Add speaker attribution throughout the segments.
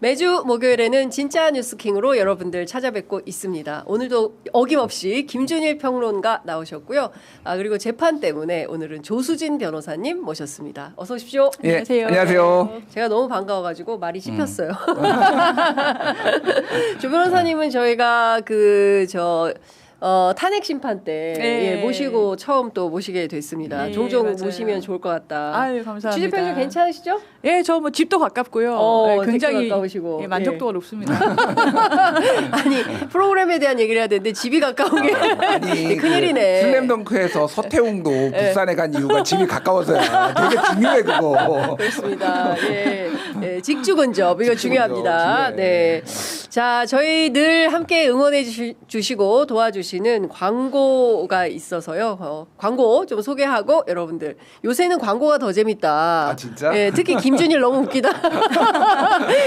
Speaker 1: 매주 목요일에는 진짜 뉴스킹으로 여러분들 찾아뵙고 있습니다. 오늘도 어김없이 김준일 평론가 나오셨고요. 그리고 재판 때문에 오늘은 조수진 변호사님 모셨습니다. 어서 오십시오.
Speaker 2: 예,
Speaker 1: 안녕하세요.
Speaker 2: 안녕하세요.
Speaker 1: 제가 너무 반가워가지고 말이 씹혔어요. 조 변호사님은 저희가 탄핵 심판 때
Speaker 3: 네.
Speaker 1: 모시고 처음 또 모시게 됐습니다.
Speaker 3: 네,
Speaker 1: 종종
Speaker 3: 맞아요.
Speaker 1: 모시면 좋을 것 같다.
Speaker 3: 아유, 감사합니다.
Speaker 1: 취재편이 괜찮으시죠?
Speaker 3: 예, 저 뭐 집도 가깝고요. 네, 굉장히
Speaker 1: 가까우시고.
Speaker 3: 만족도가 높습니다.
Speaker 1: 아니 프로그램에 대한 얘기를 해야 되는데 집이 가까운 게
Speaker 2: 아니,
Speaker 1: 큰일이네.
Speaker 2: 슬램덩크에서 서태웅도 부산에 간 이유가 집이 가까워서야. 되게 중요해 그거.
Speaker 1: 그렇습니다. 예, 직주 근접 이거 중요합니다.
Speaker 2: 중요해.
Speaker 1: 네. 자, 저희 늘 함께 응원해 주시고 도와주시는 광고가 있어서요. 광고 좀 소개하고 여러분들 요새는 광고가 더 재밌다.
Speaker 2: 아, 진짜?
Speaker 1: 예, 특히 김준일 너무 웃기다.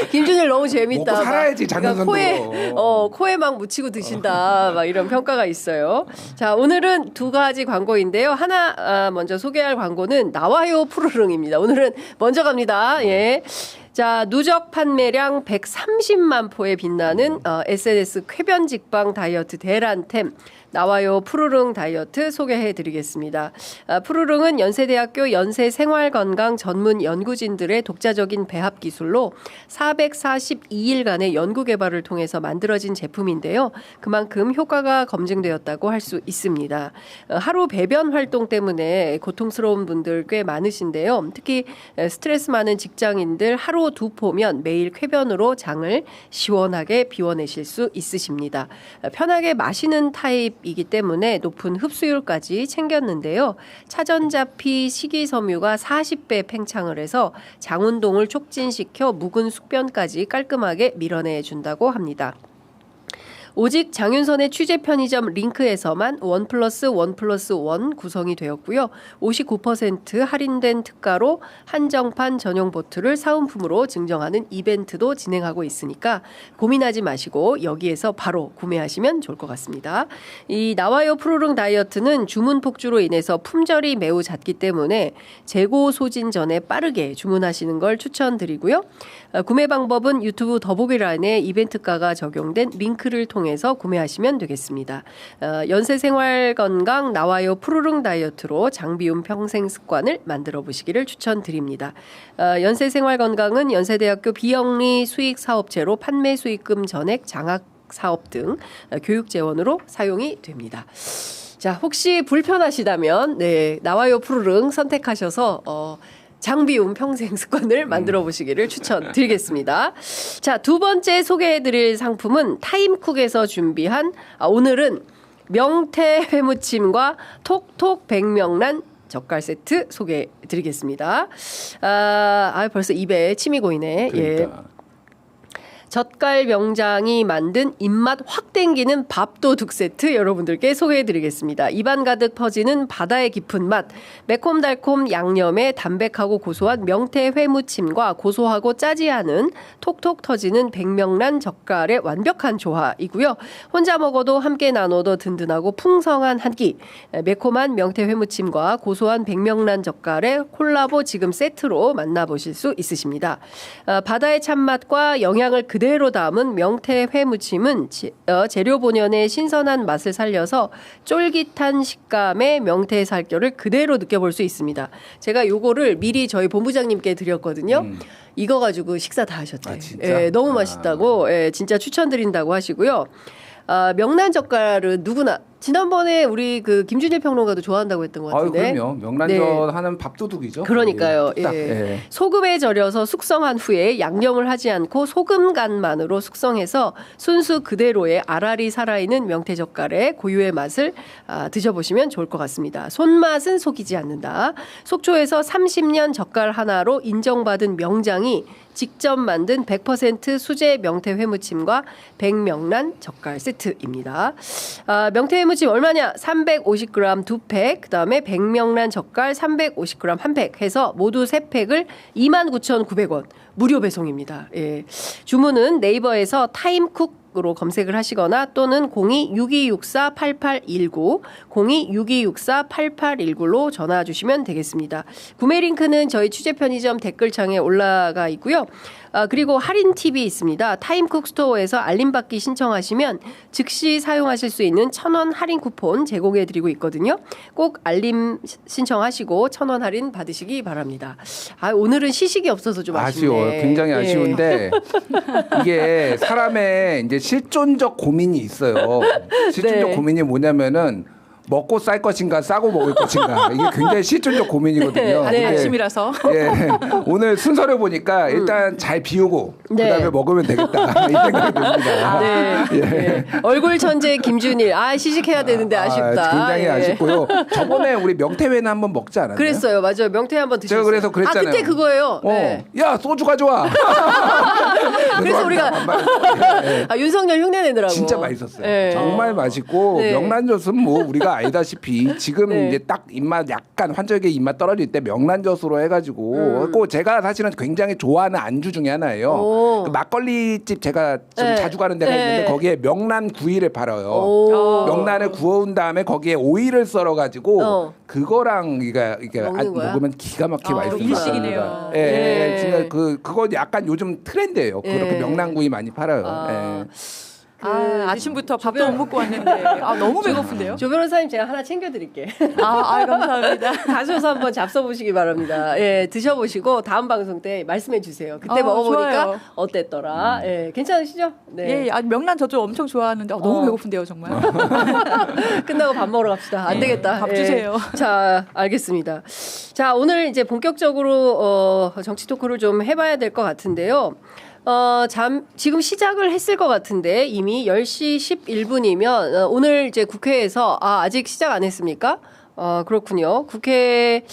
Speaker 1: 김준일 너무 재밌다.
Speaker 2: 먹고 살아야지, 장현선도.
Speaker 1: 코에 막 묻히고 드신다. 막 이런 평가가 있어요. 자, 오늘은 두 가지 광고인데요. 하나 먼저 소개할 광고는 나와요 푸르릉입니다. 오늘은 먼저 갑니다. 예. 자, 누적 판매량 130만 포에 빛나는 SNS 쾌변 직방 다이어트 대란템 나와요 푸르릉 다이어트 소개해 드리겠습니다. 푸르릉은 연세대학교 연세생활건강 전문 연구진들의 독자적인 배합 기술로 442일간의 연구 개발을 통해서 만들어진 제품인데요. 그만큼 효과가 검증되었다고 할 수 있습니다. 하루 배변 활동 때문에 고통스러운 분들 꽤 많으신데요. 특히 스트레스 많은 직장인들 하루 2포면 매일 쾌변으로 장을 시원하게 비워내실 수 있으십니다. 편하게 마시는 타입이기 때문에 높은 흡수율까지 챙겼는데요. 차전자피 식이섬유가 40배 팽창을 해서 장 운동을 촉진시켜 묵은 숙변까지 깔끔하게 밀어내 준다고 합니다. 오직 장윤선의 취재 편의점 링크에서만 1+1+1 구성이 되었고요. 59% 할인된 특가로 한정판 전용 보트를 사은품으로 증정하는 이벤트도 진행하고 있으니까 고민하지 마시고 여기에서 바로 구매하시면 좋을 것 같습니다. 이 나와요 푸르릉 다이어트는 주문 폭주로 인해서 품절이 매우 잦기 때문에 재고 소진 전에 빠르게 주문하시는 걸 추천드리고요. 구매 방법은 유튜브 더보기란에 이벤트가가 적용된 링크를 통해서 구매하시면 되겠습니다. 연세생활건강 나와요 푸르릉 다이어트로 장비움 평생 습관을 만들어 보시기를 추천드립니다. 연세생활건강은 연세대학교 비영리 수익사업체로 판매 수익금 전액 장학 사업 등 교육 재원으로 사용이 됩니다. 자, 혹시 불편하시다면 나와요 푸르릉 선택하셔서 장비움 평생 습관을 만들어 보시기를 추천드리겠습니다. 자, 두 번째 소개해드릴 상품은 타임쿡에서 준비한 오늘은 명태 회무침과 톡톡 백명란 젓갈 세트 소개해드리겠습니다. 벌써 입에 침이 고이네.
Speaker 2: 그러니까.
Speaker 1: 예. 젓갈 명장이 만든 입맛 확 땡기는 밥도둑 세트 여러분들께 소개해드리겠습니다. 입안 가득 퍼지는 바다의 깊은 맛, 매콤달콤 양념에 담백하고 고소한 명태 회무침과 고소하고 짜지 않은 톡톡 터지는 백명란 젓갈의 완벽한 조화이고요. 혼자 먹어도 함께 나눠도 든든하고 풍성한 한 끼, 매콤한 명태 회무침과 고소한 백명란 젓갈의 콜라보 지금 세트로 만나보실 수 있으십니다. 바다의 참맛과 영양을 그대로 담은 명태 회무침은 재료 본연의 신선한 맛을 살려서 쫄깃한 식감의 명태 살결을 그대로 느껴볼 수 있습니다. 제가 요거를 미리 저희 본부장님께 드렸거든요. 이거 가지고 식사 다 하셨대요.
Speaker 2: 아, 진짜?
Speaker 1: 예, 너무 맛있다고 진짜 추천드린다고 하시고요. 명란 젓갈은 누구나 지난번에 우리 김준일 평론가도 좋아한다고 했던 것 같은데.
Speaker 2: 그럼요. 명란젓 하는 밥도둑이죠.
Speaker 1: 그러니까요.
Speaker 2: 예.
Speaker 1: 소금에 절여서 숙성한 후에 양념을 하지 않고 소금 간만으로 숙성해서 순수 그대로의 알알이 살아있는 명태젓갈의 고유의 맛을 드셔보시면 좋을 것 같습니다. 손맛은 속이지 않는다. 속초에서 30년 젓갈 하나로 인정받은 명장이 직접 만든 100% 수제 명태 회무침과 백명란 젓갈 세트입니다. 명태 회무침 얼마냐? 350g 2팩, 그다음에 백명란 젓갈 350g 1팩 해서 모두 3팩을 29,900원 무료 배송입니다. 예. 주문은 네이버에서 타임쿡 으로 검색을 하시거나 또는 02-6264-8819, 02-6264-8819로 전화 주시면 되겠습니다. 구매 링크는 저희 취재 편의점 댓글창에 올라가 있고요. 그리고 할인 팁이 있습니다. 타임쿡 스토어에서 알림받기 신청하시면 즉시 사용하실 수 있는 1,000원 할인 쿠폰 제공해드리고 있거든요. 꼭 알림 신청하시고 1,000원 할인 받으시기 바랍니다. 오늘은 시식이 없어서 좀 아쉽네요.
Speaker 2: 아쉬워요. 굉장히 아쉬운데 이게 사람의 이제 실존적 고민이 있어요. 실존적
Speaker 1: 네.
Speaker 2: 고민이 뭐냐면은 먹고 쌀 것인가 싸고 먹을 것인가 이게 굉장히 실존적 고민이거든요.
Speaker 1: 네.
Speaker 2: 근데
Speaker 3: 아침이라서.
Speaker 2: 예, 오늘 순서를 보니까 일단 잘 비우고
Speaker 1: 네.
Speaker 2: 그다음에 먹으면 되겠다 이 생각이 듭니다.
Speaker 1: 네. 네. 얼굴 천재 김준일. 시식해야 되는데 아쉽다.
Speaker 2: 굉장히
Speaker 1: 예.
Speaker 2: 아쉽고요. 저번에 우리 명태회는 한번 먹지 않았나요?
Speaker 1: 그랬어요. 맞아요. 명태 한번 드셨어요.
Speaker 2: 제가 그래서 그랬잖아요.
Speaker 1: 그때 그거예요. 네.
Speaker 2: 야 소주 가져와.
Speaker 1: 그래서 우리가 윤석열 흉내 내느라고.
Speaker 2: 진짜 맛있었어요.
Speaker 1: 네.
Speaker 2: 정말 맛있고
Speaker 1: 네.
Speaker 2: 명란젓은 뭐 우리가 알다시피 지금
Speaker 1: 네.
Speaker 2: 이제 딱 입맛 약간 환절기 입맛 떨어질 때 명란젓으로 해가지고 그 제가 사실은 굉장히 좋아하는 안주 중에 하나예요. 그 막걸리집 제가 좀
Speaker 1: 네.
Speaker 2: 자주 가는 데가
Speaker 1: 네.
Speaker 2: 있는데 거기에 명란 구이를 팔아요.
Speaker 1: 오.
Speaker 2: 명란을 구워온 다음에 거기에 오이를 썰어가지고 그거랑 이게
Speaker 1: 먹는 거야?
Speaker 2: 먹으면 기가 막히게 맛있어요.
Speaker 3: 일식이네요.
Speaker 2: 예,
Speaker 1: 네.
Speaker 2: 진짜 그거 약간 요즘 트렌드예요. 그렇게
Speaker 1: 네.
Speaker 2: 명란구이 많이 팔아요. 예.
Speaker 3: 아침부터 밥도 못 먹고 왔는데 너무 배고픈데요?
Speaker 1: 조 변호사님 제가 하나 챙겨드릴게.
Speaker 3: 감사합니다.
Speaker 1: 가셔서 한번 잡숴보시기 바랍니다. 예, 드셔보시고 다음 방송 때 말씀해 주세요. 그때 먹어보니까
Speaker 3: 좋아요.
Speaker 1: 어땠더라. 예, 괜찮으시죠? 네.
Speaker 3: 명란 저도 엄청 좋아하는데 너무 배고픈데요, 정말.
Speaker 1: 끝나고 밥 먹으러 갑시다. 안 되겠다.
Speaker 3: 밥 주세요.
Speaker 1: 자, 알겠습니다. 자, 오늘 이제 본격적으로 정치 토크를 좀 해봐야 될 것 같은데요. 지금 시작을 했을 것 같은데 이미 10시 11분이면 오늘 이제 국회에서 아직 시작 안 했습니까? 그렇군요. 국회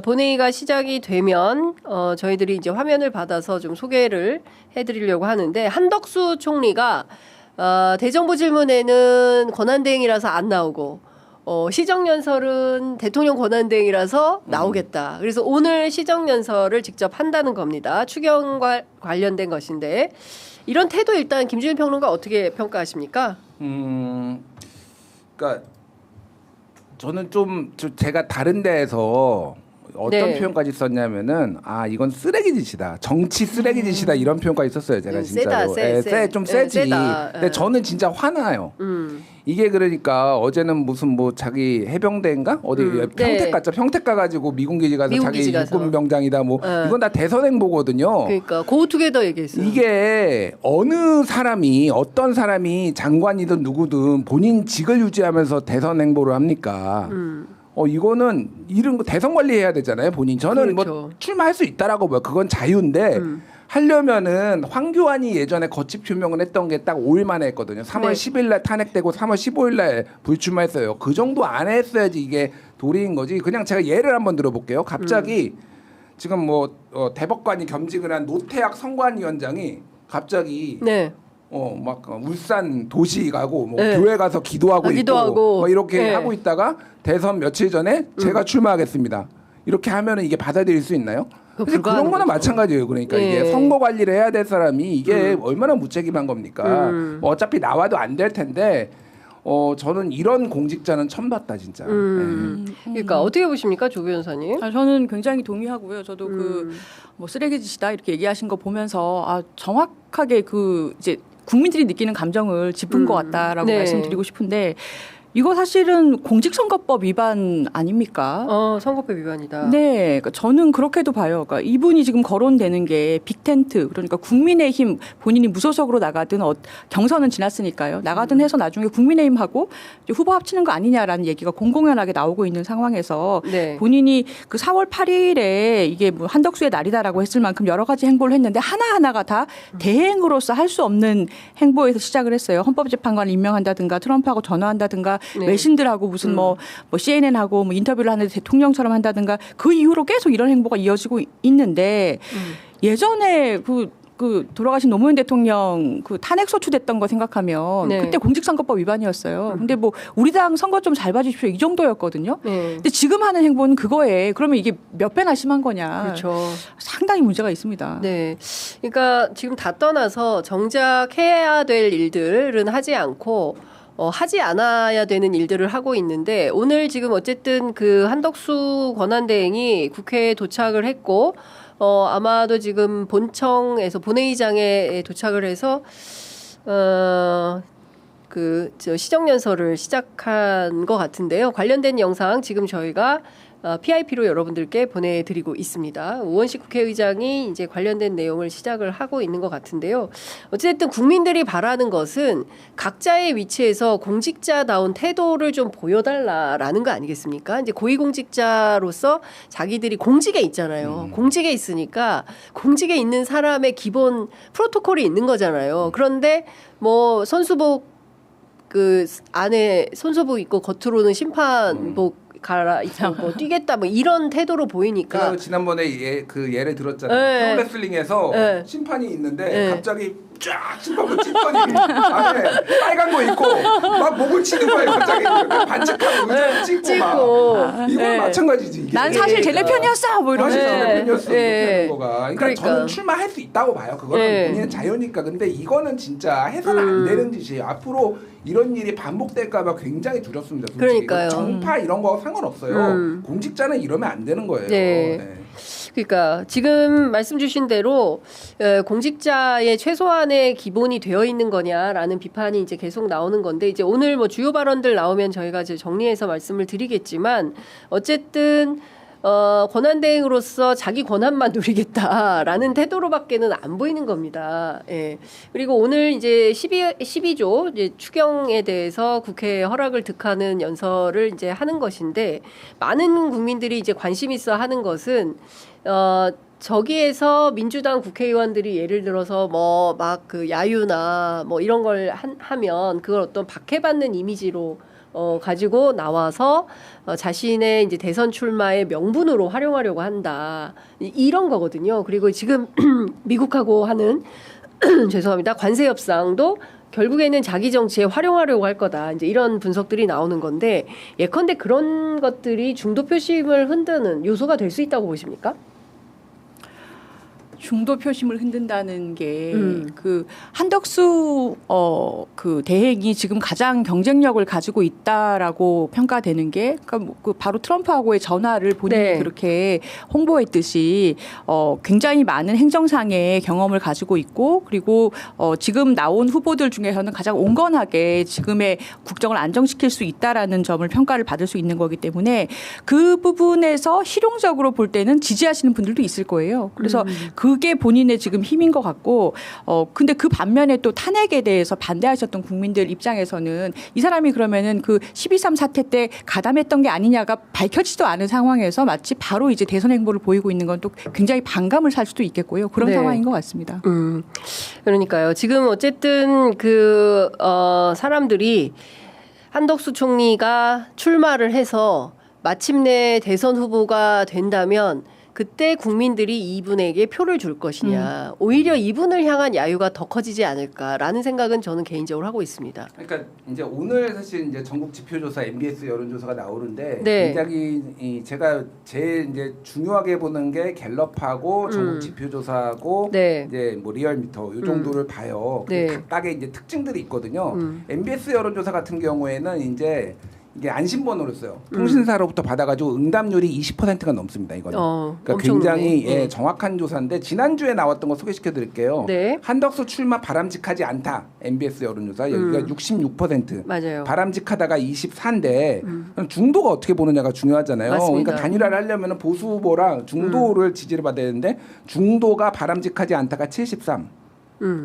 Speaker 1: 본회의가 시작이 되면 저희들이 이제 화면을 받아서 좀 소개를 해드리려고 하는데 한덕수 총리가 대정부 질문에는 권한대행이라서 안 나오고 시정연설은 대통령 권한대행이라서 나오겠다. 그래서 오늘 시정연설을 직접 한다는 겁니다. 추경과 관련된 것인데 이런 태도 일단 김준일 평론가 어떻게 평가하십니까?
Speaker 2: 그러니까 저는 좀 제가 다른 데에서 어떤 표현까지 썼냐면은 이건 쓰레기짓이다. 정치 쓰레기짓이다 이런 표현까지 썼어요. 제가 진짜로. 좀 세지.
Speaker 1: 세다.
Speaker 2: 근데 저는 진짜 화나요. 이게 그러니까 어제는 무슨 뭐 자기 해병대인가 어디 평택 갔죠. 평택 가가지고 미군기지 가서 자기 육군병장이다 뭐 이건 다 대선 행보거든요.
Speaker 1: 그러니까 고투게더 얘기했어요.
Speaker 2: 이게 어느 사람이 어떤 사람이 장관이든 누구든 본인 직을 유지하면서 대선 행보를 합니까? 이거는 이런 거 대선 관리해야 되잖아요. 본인 저는
Speaker 1: 그렇죠.
Speaker 2: 뭐 출마할 수 있다라고 뭐 그건 자유인데 하려면은 황교안이 예전에 거취 표명을 했던 게 딱 5일 만에 했거든요. 3월 10일 날 탄핵되고 3월 15일 날 불출마했어요. 그 정도 안 했어야지 이게 도리인 거지. 그냥 제가 예를 한번 들어볼게요. 갑자기 지금 뭐 대법관이 겸직을 한 노태학 선관위원장이 갑자기 막 울산 도시 가고 뭐 교회 가서 기도하고 있고 뭐 이렇게 하고 있다가 대선 며칠 전에 제가 출마하겠습니다. 이렇게 하면은 이게 받아들일 수 있나요? 근데 그런 거나 마찬가지예요. 그러니까 이게 선거 관리를 해야 될 사람이 이게 얼마나 무책임한 겁니까? 뭐 어차피 나와도 안 될 텐데 저는 이런 공직자는 처음 봤다 진짜.
Speaker 1: 그러니까 어떻게 보십니까, 조 변호사님?
Speaker 3: 저는 굉장히 동의하고요. 저도 뭐 쓰레기짓이다 이렇게 얘기하신 거 보면서 정확하게 이제 국민들이 느끼는 감정을 짚은 것 같다라고 말씀드리고 싶은데. 이거 사실은 공직선거법 위반 아닙니까?
Speaker 1: 선거법 위반이다.
Speaker 3: 네, 그러니까 저는 그렇게도 봐요. 그러니까 이분이 지금 거론되는 게 빅텐트, 그러니까 국민의힘 본인이 무소속으로 나가든 경선은 지났으니까요. 나가든 해서 나중에 국민의힘하고 후보 합치는 거 아니냐라는 얘기가 공공연하게 나오고 있는 상황에서 본인이 그 4월 8일에 이게 뭐 한덕수의 날이다라고 했을 만큼 여러 가지 행보를 했는데 하나하나가 다 대행으로서 할 수 없는 행보에서 시작을 했어요. 헌법재판관을 임명한다든가 트럼프하고 전화한다든가 외신들하고 무슨 뭐 CNN하고 뭐 인터뷰를 하는데 대통령처럼 한다든가 그 이후로 계속 이런 행보가 이어지고 있는데 예전에 그 그 돌아가신 노무현 대통령 그 탄핵 소추됐던 거 생각하면
Speaker 1: 네.
Speaker 3: 그때 공직선거법 위반이었어요. 근데 뭐 우리 당 선거 좀 잘 봐주십시오 이 정도였거든요.
Speaker 1: 네.
Speaker 3: 근데 지금 하는 행보는 그거에 그러면 이게 몇 배나 심한 거냐.
Speaker 1: 그렇죠.
Speaker 3: 상당히 문제가 있습니다.
Speaker 1: 네. 그러니까 지금 다 떠나서 정작 해야 될 일들은 하지 않고 하지 않아야 되는 일들을 하고 있는데 오늘 지금 어쨌든 그 한덕수 권한대행이 국회에 도착을 했고 아마도 지금 본청에서 본회의장에 도착을 해서 저 시정연설을 시작한 것 같은데요. 관련된 영상 지금 저희가 PIP로 여러분들께 보내드리고 있습니다. 우원식 국회의장이 이제 관련된 내용을 시작을 하고 있는 것 같은데요. 어쨌든 국민들이 바라는 것은 각자의 위치에서 공직자다운 태도를 좀 보여달라라는 거 아니겠습니까? 이제 고위공직자로서 자기들이 공직에 있잖아요. 공직에 있으니까 공직에 있는 사람의 기본 프로토콜이 있는 거잖아요. 그런데 뭐 선수복 그 안에 손소복 입고 겉으로는 심판복 갈아입고 뭐 뛰겠다 뭐 이런 태도로 보이니까.
Speaker 2: 그래서 지난번에 그 예를 들었잖아요.
Speaker 1: 네.
Speaker 2: 프로레슬링에서
Speaker 1: 네.
Speaker 2: 심판이 있는데
Speaker 1: 네.
Speaker 2: 갑자기 쫙 심판부 찢더니 안에 빨간 거 입고 막 목을 치는 거예요. 갑자기 반칙하고 의자를 찍고 막. 이건
Speaker 1: 네.
Speaker 2: 마찬가지지. 이게.
Speaker 3: 난 사실 쟤네 편이었어 뭐
Speaker 2: 사실
Speaker 3: 이러면서.
Speaker 2: 저는 팬이었어
Speaker 1: 네.
Speaker 2: 이렇게 하는 거가. 그러니까
Speaker 1: 그러니까.
Speaker 2: 저는 출마할 수 있다고 봐요. 그거는
Speaker 1: 네.
Speaker 2: 본인의 자유니까. 근데 이거는 진짜 해서는 안 되는 짓이에요. 앞으로 이런 일이 반복될까봐 굉장히 두렵습니다. 솔직히.
Speaker 1: 그러니까요.
Speaker 2: 정파 이런 거 상관없어요. 공직자는 이러면 안 되는 거예요.
Speaker 1: 네.
Speaker 2: 네.
Speaker 1: 그러니까 지금 말씀 주신 대로 공직자의 최소한의 기본이 되어 있는 거냐라는 비판이 이제 계속 나오는 건데 이제 오늘 뭐 주요 발언들 나오면 저희가 이제 정리해서 말씀을 드리겠지만 어쨌든 권한대행으로서 자기 권한만 누리겠다라는 태도로밖에는 안 보이는 겁니다. 예. 그리고 오늘 이제 12조 이제 추경에 대해서 국회에 허락을 득하는 연설을 이제 하는 것인데 많은 국민들이 이제 관심 있어 하는 것은 저기에서 민주당 국회의원들이 예를 들어서 뭐 막 그 야유나 뭐 이런 걸 하면 그걸 어떤 박해받는 이미지로 가지고 나와서 자신의 이제 대선 출마의 명분으로 활용하려고 한다. 이런 거거든요. 그리고 지금 미국하고 하는 죄송합니다. 관세 협상도 결국에는 자기 정치에 활용하려고 할 거다. 이제 이런 분석들이 나오는 건데 예컨대 그런 것들이 중도 표심을 흔드는 요소가 될 수 있다고 보십니까?
Speaker 3: 중도 표심을 흔든다는 게 그 한덕수 그 대행이 지금 가장 경쟁력을 가지고 있다라고 평가되는 게 그러니까 그 바로 트럼프하고의 전화를 본인이
Speaker 1: 네.
Speaker 3: 그렇게 홍보했듯이 굉장히 많은 행정상의 경험을 가지고 있고 그리고 지금 나온 후보들 중에서는 가장 온건하게 지금의 국정을 안정시킬 수 있다라는 점을 평가를 받을 수 있는 거기 때문에 그 부분에서 실용적으로 볼 때는 지지하시는 분들도 있을 거예요. 그래서 그게 본인의 지금 힘인 것 같고 근데 그 반면에 또 탄핵에 대해서 반대하셨던 국민들 입장에서는 이 사람이 그러면은 그 12.3 사태 때 가담했던 게 아니냐가 밝혀지지도 않은 상황에서 마치 바로 이제 대선 행보를 보이고 있는 건 또 굉장히 반감을 살 수도 있겠고요. 그런
Speaker 1: 네.
Speaker 3: 상황인 것 같습니다.
Speaker 1: 그러니까요. 지금 어쨌든 사람들이 한덕수 총리가 출마를 해서 마침내 대선 후보가 된다면 그때 국민들이 이분에게 표를 줄 것이냐. 오히려 이분을 향한 야유가 더 커지지 않을까라는 생각은 저는 개인적으로 하고 있습니다.
Speaker 2: 그러니까 이제 오늘 사실 이제 전국 지표조사 MBS 여론조사가 나오는데
Speaker 1: 네.
Speaker 2: 굉장히 제가 제일 이제 중요하게 보는 게 갤럽하고 전국 지표조사하고
Speaker 1: 네.
Speaker 2: 이제 뭐 리얼미터 이 정도를 봐요.
Speaker 1: 네.
Speaker 2: 각각의 이제 특징들이 있거든요. MBS 여론조사 같은 경우에는 이제 이게 안심번호를 써요. 통신사로부터 받아가지고 응답률이 20%가 넘습니다. 이거는. 그러니까
Speaker 1: 엄청
Speaker 2: 굉장히
Speaker 1: 높네.
Speaker 2: 정확한 조사인데 지난주에 나왔던 거 소개시켜드릴게요.
Speaker 1: 네.
Speaker 2: 한덕수 출마 바람직하지 않다. MBS 여론조사 여기가 66%.
Speaker 1: 맞아요.
Speaker 2: 바람직하다가 24인데 중도가 어떻게 보느냐가 중요하잖아요.
Speaker 1: 맞습니다.
Speaker 2: 그러니까 단일화를 하려면 보수 후보랑 중도를 지지를 받아야 되는데 중도가 바람직하지 않다가 73.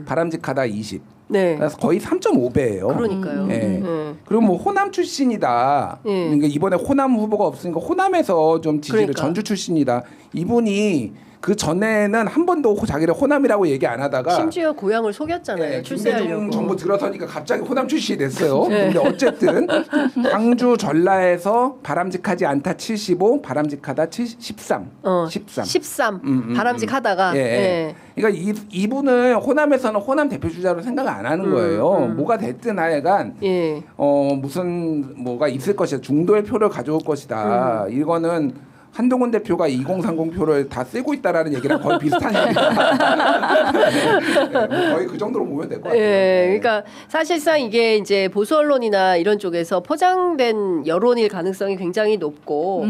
Speaker 2: 바람직하다 20.
Speaker 1: 네.
Speaker 2: 그래서 거의 3.5배예요.
Speaker 1: 그러니까요.
Speaker 2: 예. 그리고 뭐 호남 출신이다.
Speaker 1: 예.
Speaker 2: 그러니까 이번에 호남 후보가 없으니까 호남에서 좀 지지를
Speaker 1: 그러니까.
Speaker 2: 전주 출신이다. 이분이 그 전에는 한 번도 자기를 호남이라고 얘기 안 하다가
Speaker 1: 심지어 고향을 속였잖아요.
Speaker 2: 네,
Speaker 1: 출세하려고.
Speaker 2: 김대중 정부 들어서니까 갑자기 호남 출신이 됐어요.
Speaker 1: 네.
Speaker 2: 근데 어쨌든 광주 전라에서 바람직하지 않다 75, 바람직하다 13.
Speaker 1: 13. 바람직하다가.
Speaker 2: 예.
Speaker 1: 예.
Speaker 2: 그러니까 이분은 호남에서는 호남 대표 주자로 생각을 안 하는 거예요. 뭐가 됐든 하여간
Speaker 1: 예.
Speaker 2: 무슨 뭐가 있을 것이다. 중도의 표를 가져올 것이다. 이거는 한동훈 대표가 2030 표를 다 쓰고 있다라는 얘기랑 거의 비슷한 얘기다. 네, 거의 그 정도로 보면 될 것 같아요.
Speaker 1: 예, 그러니까 사실상 이게 이제 보수 언론이나 이런 쪽에서 포장된 여론일 가능성이 굉장히 높고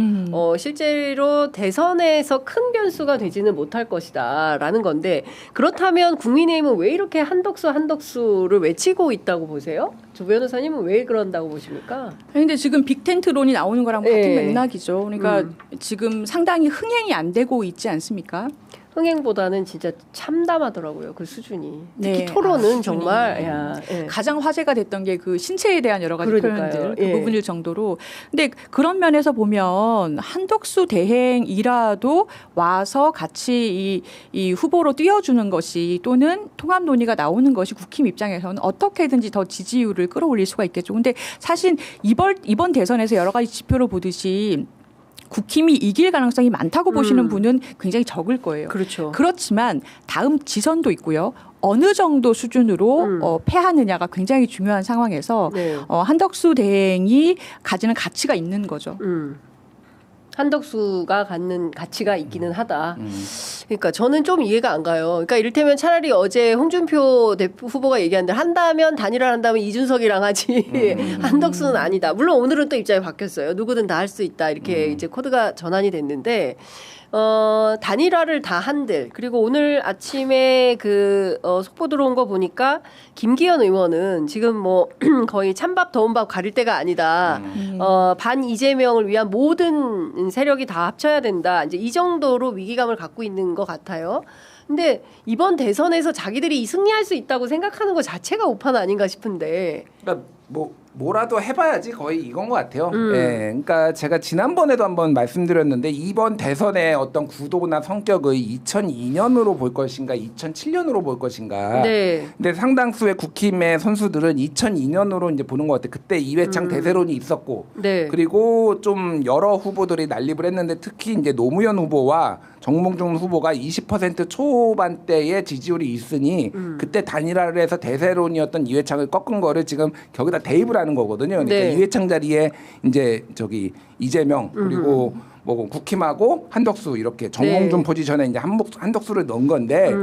Speaker 1: 실제로 대선에서 큰 변수가 되지는 못할 것이다라는 건데 그렇다면 국민의힘은 왜 이렇게 한덕수를 외치고 있다고 보세요? 조 변호사님은 왜 그런다고 보십니까?
Speaker 3: 근데 지금 빅텐트론이 나오는 거랑 같은
Speaker 1: 예.
Speaker 3: 맥락이죠. 그러니까 지금 상당히 흥행이 안 되고 있지 않습니까?
Speaker 1: 흥행보다는 진짜 참담하더라고요. 그 수준이. 특히
Speaker 3: 네.
Speaker 1: 토론은
Speaker 3: 수준이.
Speaker 1: 정말 야, 예.
Speaker 3: 가장 화제가 됐던 게 그 신체에 대한 여러 가지
Speaker 1: 그러니까요.
Speaker 3: 표현들 그
Speaker 1: 예.
Speaker 3: 부분일 정도로. 근데 그런 면에서 보면 한덕수 대행이라도 와서 같이 이 후보로 띄워주는 것이 또는 통합 논의가 나오는 것이 국힘 입장에서는 어떻게든지 더 지지율을 끌어올릴 수가 있겠죠. 근데 사실 이번 대선에서 여러 가지 지표를 보듯이 국힘이 이길 가능성이 많다고 보시는 분은 굉장히 적을 거예요.
Speaker 1: 그렇죠.
Speaker 3: 그렇지만 다음 지선도 있고요. 어느 정도 수준으로 패하느냐가 굉장히 중요한 상황에서
Speaker 1: 네.
Speaker 3: 한덕수 대행이 가지는 가치가 있는 거죠.
Speaker 1: 한덕수가 갖는 가치가 있기는 하다. 그러니까 저는 좀 이해가 안 가요. 그러니까 이를테면 차라리 어제 홍준표 후보가 얘기한 대로 한다면 단일화를 한다면 이준석이랑 하지 한덕수는 아니다. 물론 오늘은 또 입장이 바뀌었어요. 누구든 다 할 수 있다. 이렇게 이제 코드가 전환이 됐는데 단일화를 다 한들 그리고 오늘 아침에 속보 들어온 거 보니까 김기현 의원은 지금 뭐 거의 찬밥 더운 밥 가릴 때가 아니다. 반 이재명을 위한 모든 세력이 다 합쳐야 된다. 이제 이 정도로 위기감을 갖고 있는 것 같아요. 근데 이번 대선에서 자기들이 승리할 수 있다고 생각하는 것 자체가 오판 아닌가 싶은데.
Speaker 2: 그러니까 뭐라도 해봐야지 거의 이건 것 같아요. 예, 그러니까 제가 지난번에도 한번 말씀드렸는데 이번 대선의 어떤 구도나 성격을 2002년으로 볼 것인가, 2007년으로 볼 것인가.
Speaker 1: 네.
Speaker 2: 근데 상당수의 국힘의 선수들은 2002년으로 이제 보는 것 같아요. 그때 이회창 대세론이 있었고,
Speaker 1: 네.
Speaker 2: 그리고 좀 여러 후보들이 난립을 했는데 특히 이제 노무현 후보와 정몽준 후보가 20% 초반대의 지지율이 있으니 그때 단일화를 해서 대세론이었던 이회창을 꺾은 거를 지금 거기다 대입을 하는 거거든요. 그러니까
Speaker 1: 네.
Speaker 2: 이회창 자리에 이제 이재명 그리고 뭐 국힘하고 한덕수 이렇게 정몽준
Speaker 1: 네.
Speaker 2: 포지션에 이제 한덕수를 넣은 건데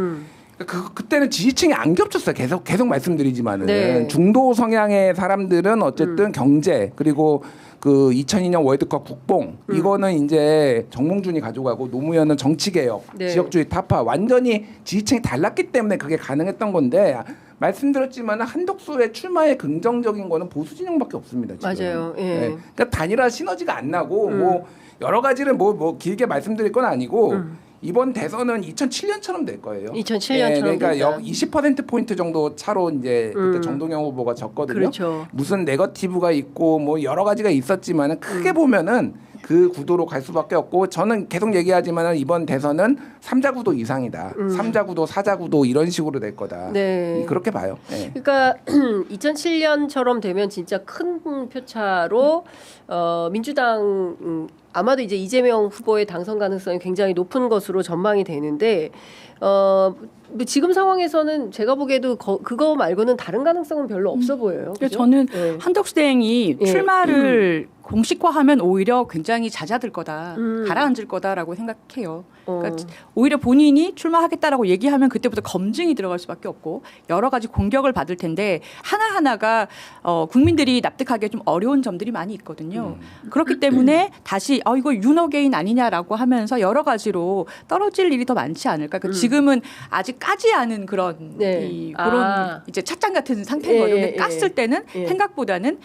Speaker 2: 그때는 지지층이 안 겹쳤어요. 계속 말씀드리지만은
Speaker 1: 네.
Speaker 2: 중도 성향의 사람들은 어쨌든 경제 그리고 그 2002년 월드컵 국뽕 이거는 이제 정몽준이 가져가고 노무현은 정치개혁,
Speaker 1: 네.
Speaker 2: 지역주의 타파 완전히 지지층이 달랐기 때문에 그게 가능했던 건데 말씀드렸지만 한덕수의 출마에 긍정적인 거는 보수 진영밖에 없습니다. 지금.
Speaker 1: 맞아요. 예.
Speaker 2: 네. 그러니까 단일화 시너지가 안 나고 뭐 여러 가지를 뭐 길게 말씀드릴 건 아니고. 이번 대선은 2007년처럼 될 거예요.
Speaker 1: 2007년처럼
Speaker 2: 그러니까
Speaker 1: 된다.
Speaker 2: 20% 포인트 정도 차로 이제 그때 정동영 후보가 졌거든요.
Speaker 1: 그렇죠.
Speaker 2: 무슨 네거티브가 있고 뭐 여러 가지가 있었지만은 크게 보면은 그 구도로 갈 수밖에 없고 저는 계속 얘기하지만은 이번 대선은 3자 구도 이상이다. 3자 구도, 4자 구도 이런 식으로 될 거다.
Speaker 1: 네.
Speaker 2: 그렇게 봐요. 네.
Speaker 1: 그러니까 2007년처럼 되면 진짜 큰 표차로 민주당 아마도 이제 이재명 후보의 당선 가능성이 굉장히 높은 것으로 전망이 되는데 뭐 지금 상황에서는 제가 보기에도 그거 말고는 다른 가능성은 별로 없어 보여요.
Speaker 3: 그래서
Speaker 1: 그죠?
Speaker 3: 저는
Speaker 1: 네.
Speaker 3: 한덕수 대행이
Speaker 1: 예.
Speaker 3: 출마를 공식화하면 오히려 굉장히 잦아들 거다, 가라앉을 거다라고 생각해요. 그러니까 오히려 본인이 출마하겠다라고 얘기하면 그때부터 검증이 들어갈 수밖에 없고 여러 가지 공격을 받을 텐데 하나하나가 국민들이 납득하기 좀 어려운 점들이 많이 있거든요. 그렇기 때문에 다시 이거 윤어게인 아니냐라고 하면서 여러 가지로 떨어질 일이 더 많지 않을까. 그러니까 지금은 아직 까지 않은 그런
Speaker 1: 네.
Speaker 3: 그런 이제 찻잔 같은 상태인 거죠.
Speaker 1: 예,
Speaker 3: 깠을 때는
Speaker 1: 예.
Speaker 3: 생각보다는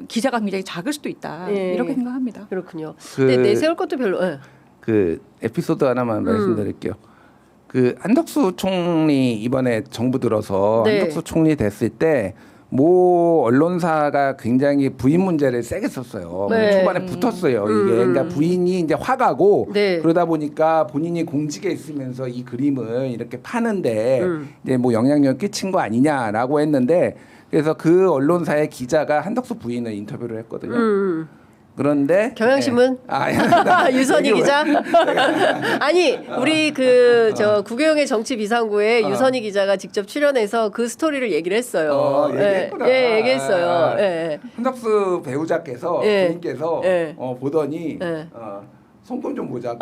Speaker 3: 기자가 굉장히 작을 수도 있다.
Speaker 1: 예.
Speaker 3: 이렇게 생각합니다.
Speaker 1: 그렇군요. 근데 내세울 것도 별로. 예.
Speaker 2: 그 에피소드 하나만 말씀드릴게요. 그 한덕수 총리 이번에 정부 들어서
Speaker 1: 네.
Speaker 2: 한덕수 총리 됐을 때 모 언론사가 굉장히 부인 문제를 세게 썼어요.
Speaker 1: 네.
Speaker 2: 초반에 붙었어요. 이게 그러니까 부인이 이제 화가고
Speaker 1: 네.
Speaker 2: 그러다 보니까 본인이 공직에 있으면서 이 그림을 이렇게 파는데 이제 뭐 영향력 끼친 거 아니냐라고 했는데 그래서 그 언론사의 기자가 한덕수 부인을 인터뷰를 했거든요. 그런데
Speaker 1: 경향신문
Speaker 2: 네. 아,
Speaker 1: 유선희 기자 아니 우리 그 저 구교영의 정치 비상구에 유선희 기자가 직접 출연해서 그 스토리를 얘기를 했어요.
Speaker 2: 얘기했구나.
Speaker 1: 예, 얘기했어요. 예.
Speaker 2: 한덕수 배우자께서
Speaker 1: 예.
Speaker 2: 부인께서
Speaker 1: 예.
Speaker 2: 보더니
Speaker 1: 예.
Speaker 2: 손금 좀 보자.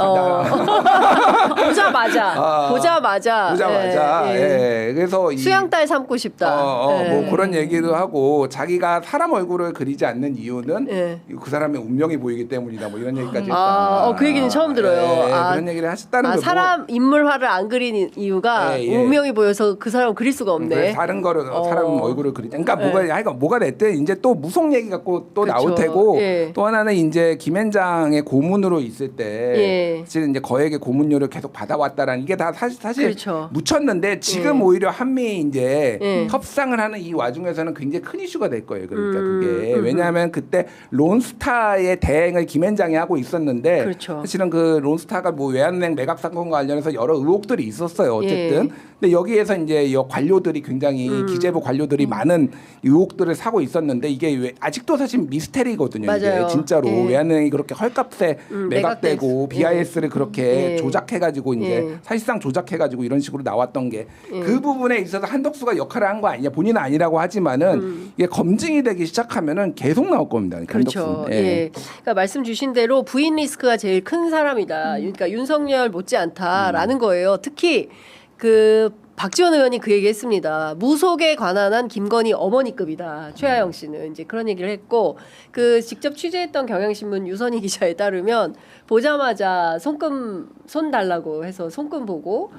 Speaker 1: 보자마자 보자마자
Speaker 2: 예. 그래서
Speaker 1: 수양딸 삼고 싶다.
Speaker 2: 뭐 그런 얘기도 하고 자기가 사람 얼굴을 그리지 않는 이유는 그 사람의 운명이 보이기 때문이다. 뭐 이런 얘기까지 했다.
Speaker 1: 그 얘기는 처음 들어요.
Speaker 2: 그런 얘기를 하셨다는 거고.
Speaker 1: 사람 인물화를 안 그린 이유가 운명이 보여서 그 사람 그릴 수가 없네.
Speaker 2: 다른 거를 사람 얼굴을 그리자. 그러니까 뭐가 됐든 이제 또 무속 얘기 갖고 또
Speaker 1: 그렇죠.
Speaker 2: 나올 테고 또 하나는 이제 김앤장의 고문으로 있을 때 지금 이제 거액의 고문료를 계속 받아왔다라는 이게 다 사실
Speaker 1: 그렇죠.
Speaker 2: 묻혔는데 지금 오히려 한미 이제 협상을 하는 이 와중에서는 굉장히 큰 이슈가 될 거예요. 그러니까 그게 왜냐하면 그때 론스타의 대행을 김앤장이 하고 있었는데
Speaker 1: 그렇죠.
Speaker 2: 사실은 그 론스타가 뭐 외환은행 매각 사건과 관련해서 여러 의혹들이 있었어요. 어쨌든 근데 여기에서 이제 관료들이 굉장히 기재부 관료들이 많은 의혹들을 사고 있었는데 이게 아직도 사실 미스테리거든요.
Speaker 1: 맞아요.
Speaker 2: 이게 진짜로 외환은행이 그렇게 헐값에 매각되고 BIS를 그렇게 조작해가지고 이제 사실상 조작해가지고 이런 식으로 나왔던 게 그 부분에 있어서 한덕수가 역할을 한 거 아니냐. 본인은 아니라고 하지만은 이게 검증이 되기 시작하면은 계속 나올 겁니다.
Speaker 1: 그렇죠.
Speaker 2: 한덕수는.
Speaker 1: 그러니까 말씀 주신 대로 부인 리스크가 제일 큰 사람이다. 그러니까 윤석열 못지않다라는 거예요. 특히 그 박지원 의원이 그 얘기했습니다. 무속에 관한 한 김건희 어머니급이다. 최하영 씨는 이제 그런 얘기를 했고 그 직접 취재했던 경향신문 유선희 기자에 따르면 보자마자 손 달라고 해서 손금 보고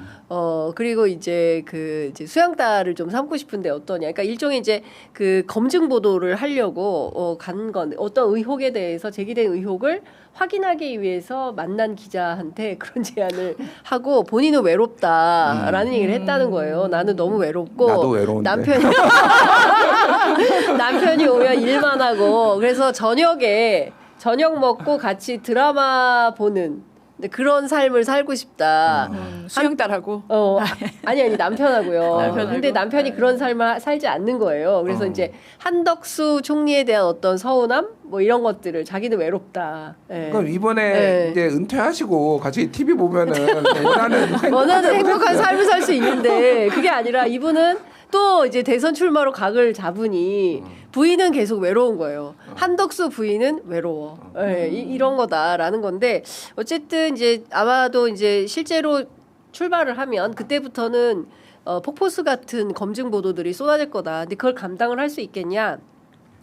Speaker 1: 그리고 이제 이제 수양딸을 좀 삼고 싶은데 어떠냐. 그러니까 일종의 이제 그 검증 보도를 하려고 간 건데 어떤 의혹에 대해서 제기된 의혹을 확인하기 위해서 만난 기자한테 그런 제안을 하고 본인은 외롭다라는 얘기를 했다는 거예요. 나는 너무 외롭고
Speaker 2: 나도 외로운데.
Speaker 1: 남편이 오면 일만 하고 그래서 저녁 먹고 같이 드라마 보는 그런 삶을 살고 싶다.
Speaker 3: 수영딸하고
Speaker 1: 아니 남편하고요. 근데 남편이 그런 삶을 살지 않는 거예요. 그래서 이제 한덕수 총리에 대한 어떤 서운함 뭐 이런 것들을 자기는 외롭다.
Speaker 2: 그럼 이번에 이제 은퇴하시고 같이 TV 보면은
Speaker 1: 원하는 행복한 삶을 살 수 있는데 그게 아니라 이분은 또 이제 대선 출마로 각을 잡으니 부인은 계속 외로운 거예요. 한덕수 부인은 외로워. 이런 거다라는 건데 어쨌든 이제 아마도 이제 실제로 출마를 하면 그때부터는 폭포수 같은 검증 보도들이 쏟아질 거다. 근데 그걸 감당을 할 수 있겠냐?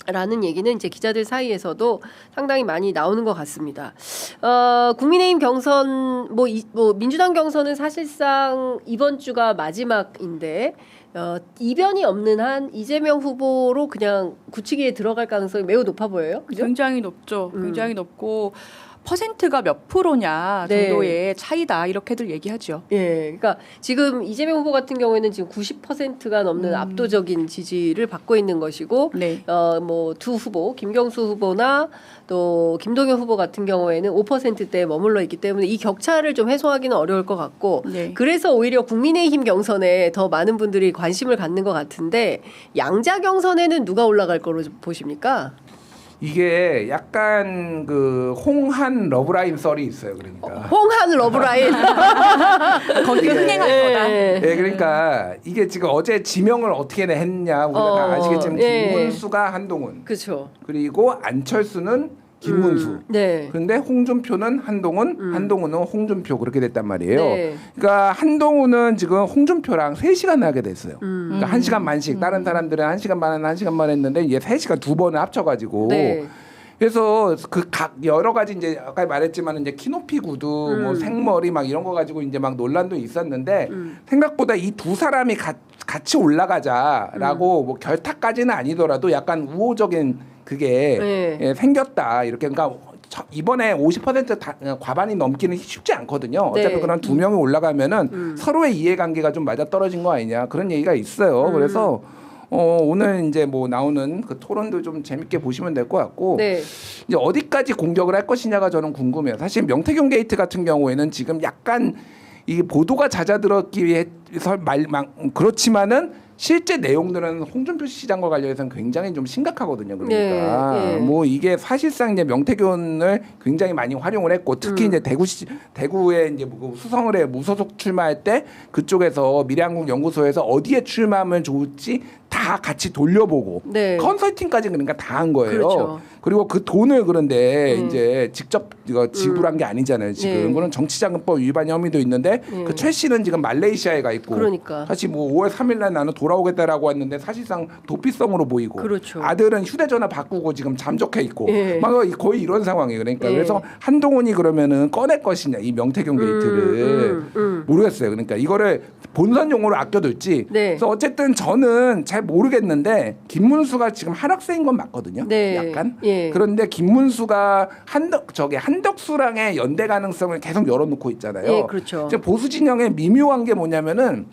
Speaker 1: 라는 얘기는 이제 기자들 사이에서도 상당히 많이 나오는 것 같습니다. 국민의힘 경선, 민주당 경선은 사실상 이번 주가 마지막인데, 이변이 없는 한 이재명 후보로 그냥 굳히기에 들어갈 가능성이 매우 높아 보여요. 그죠?
Speaker 3: 굉장히 높죠. 굉장히 높고 퍼센트가 몇 프로냐 정도의 차이다 이렇게들 얘기하죠.
Speaker 1: 그러니까 지금 이재명 후보 같은 경우에는 지금 90%가 넘는 압도적인 지지를 받고 있는 것이고, 두 후보 김경수 후보나 또 김동연 후보 같은 경우에는 5%대에 머물러 있기 때문에 이 격차를 좀 해소하기는 어려울 것 같고, 그래서 오히려 국민의힘 경선에 더 많은 분들이 관심을 갖는 것 같은데 양자 경선에는 누가 올라갈 거로 보십니까?
Speaker 2: 이게 약간 그 홍한 러브라인 썰이 있어요. 그러니까
Speaker 1: 홍한 러브라인
Speaker 3: 거기가 흥행할 거다.
Speaker 2: 그러니까 이게 지금 어제 지명을 어떻게 했냐 우리가 다 아시겠지만 김문수가 한동훈,
Speaker 1: 그렇죠.
Speaker 2: 그리고 안철수는 김문수. 그런데 홍준표는 한동훈은 홍준표 그렇게 됐단 말이에요. 그러니까 한동훈은 지금 홍준표랑 3시간 하게 됐어요. 그러니까 1시간 만씩 다른 사람들은 1시간 반은 1시간 반 했는데 이제 3시간 2번을 합쳐가지고. 그래서 그 각 여러 가지 이제 아까 말했지만 이제 키높이 구두, 뭐 생머리 막 이런 거 가지고 이제 막 논란도 있었는데 생각보다 이 두 사람이 같이 올라가자라고 뭐 결탁까지는 아니더라도 약간 우호적인 그게 생겼다 이렇게. 그러니까 이번에 50% 과반이 넘기는 쉽지 않거든요. 어차피 그런 두 명이 올라가면은 서로의 이해관계가 좀 맞아 떨어진 거 아니냐 그런 얘기가 있어요. 그래서 오늘 이제 뭐 나오는 그 토론도 좀 재밌게 보시면 될 것 같고
Speaker 1: 네.
Speaker 2: 이제 어디까지 공격을 할 것이냐가 저는 궁금해요. 사실 명태균 게이트 같은 경우에는 지금 약간 이게 보도가 잦아들었기 위해서 그렇지만은 실제 내용들은 홍준표 시장과 관련해서는 굉장히 좀 심각하거든요. 그러니까
Speaker 1: 네, 네.
Speaker 2: 뭐 이게 사실상 이제 명태균을 굉장히 많이 활용을 했고 특히 이제 대구에 이제 수성을에 무소속 출마할 때 그쪽에서 미래한국 연구소에서 어디에 출마하면 좋을지 다 같이 돌려보고
Speaker 1: 네.
Speaker 2: 컨설팅까지 그러니까 다 한 거예요.
Speaker 1: 그렇죠.
Speaker 2: 그리고 그 돈을 그런데 이제 직접 이거 지불한 게 아니잖아요. 지금
Speaker 1: 네.
Speaker 2: 그건 정치자금법 위반 혐의도 있는데
Speaker 1: 네.
Speaker 2: 그 최 씨는 지금 말레이시아에 가 있고
Speaker 1: 그러니까.
Speaker 2: 사실 뭐 5월 3일날 나는 돌아오겠다라고 했는데 사실상 도피성으로 보이고
Speaker 1: 그렇죠.
Speaker 2: 아들은 휴대전화 바꾸고 지금 잠적해 있고
Speaker 1: 예.
Speaker 2: 막 거의 이런 상황이에요. 그러니까
Speaker 1: 예.
Speaker 2: 그래서 한동훈이 그러면은 꺼낼 것이냐 이 명태균 게이트를 모르겠어요. 그러니까 이거를 본선 용어로 아껴둘지.
Speaker 1: 네.
Speaker 2: 그래서 어쨌든 저는 잘 모르겠는데 김문수가 지금 한학생인 건 맞거든요.
Speaker 1: 네.
Speaker 2: 약간.
Speaker 1: 예.
Speaker 2: 그런데 김문수가 한덕수랑의 연대 가능성을 계속 열어놓고 있잖아요.
Speaker 1: 예, 그렇죠.
Speaker 2: 이제 보수 진영의 미묘한 게 뭐냐면은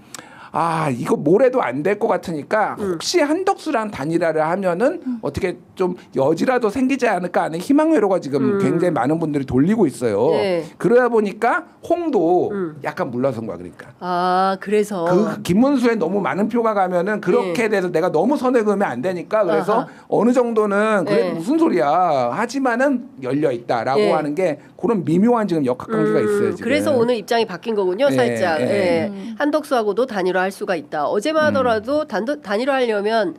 Speaker 2: 이거 뭐래도 안 될 것 같으니까 혹시 한덕수랑 단일화를 하면은 어떻게 좀 여지라도 생기지 않을까 하는 희망 회로가 지금 굉장히 많은 분들이 돌리고 있어요.
Speaker 1: 네.
Speaker 2: 그러다 보니까 홍도 약간 물러선 거야. 그러니까.
Speaker 1: 그래서
Speaker 2: 그 김문수에 너무 많은 표가 가면은 그렇게 돼서 내가 너무 선을 그으면 안 되니까 그래서
Speaker 1: 아하.
Speaker 2: 어느 정도는 그래
Speaker 1: 네.
Speaker 2: 무슨 소리야 하지만은 열려 있다라고
Speaker 1: 예.
Speaker 2: 하는 게 그런 미묘한 지금 역학관계가 있어요. 지금.
Speaker 1: 그래서 오늘 입장이 바뀐 거군요,
Speaker 2: 예,
Speaker 1: 살짝.
Speaker 2: 예.
Speaker 1: 예. 한덕수하고도 단일화할 수가 있다. 어제만 하더라도 단일화하려면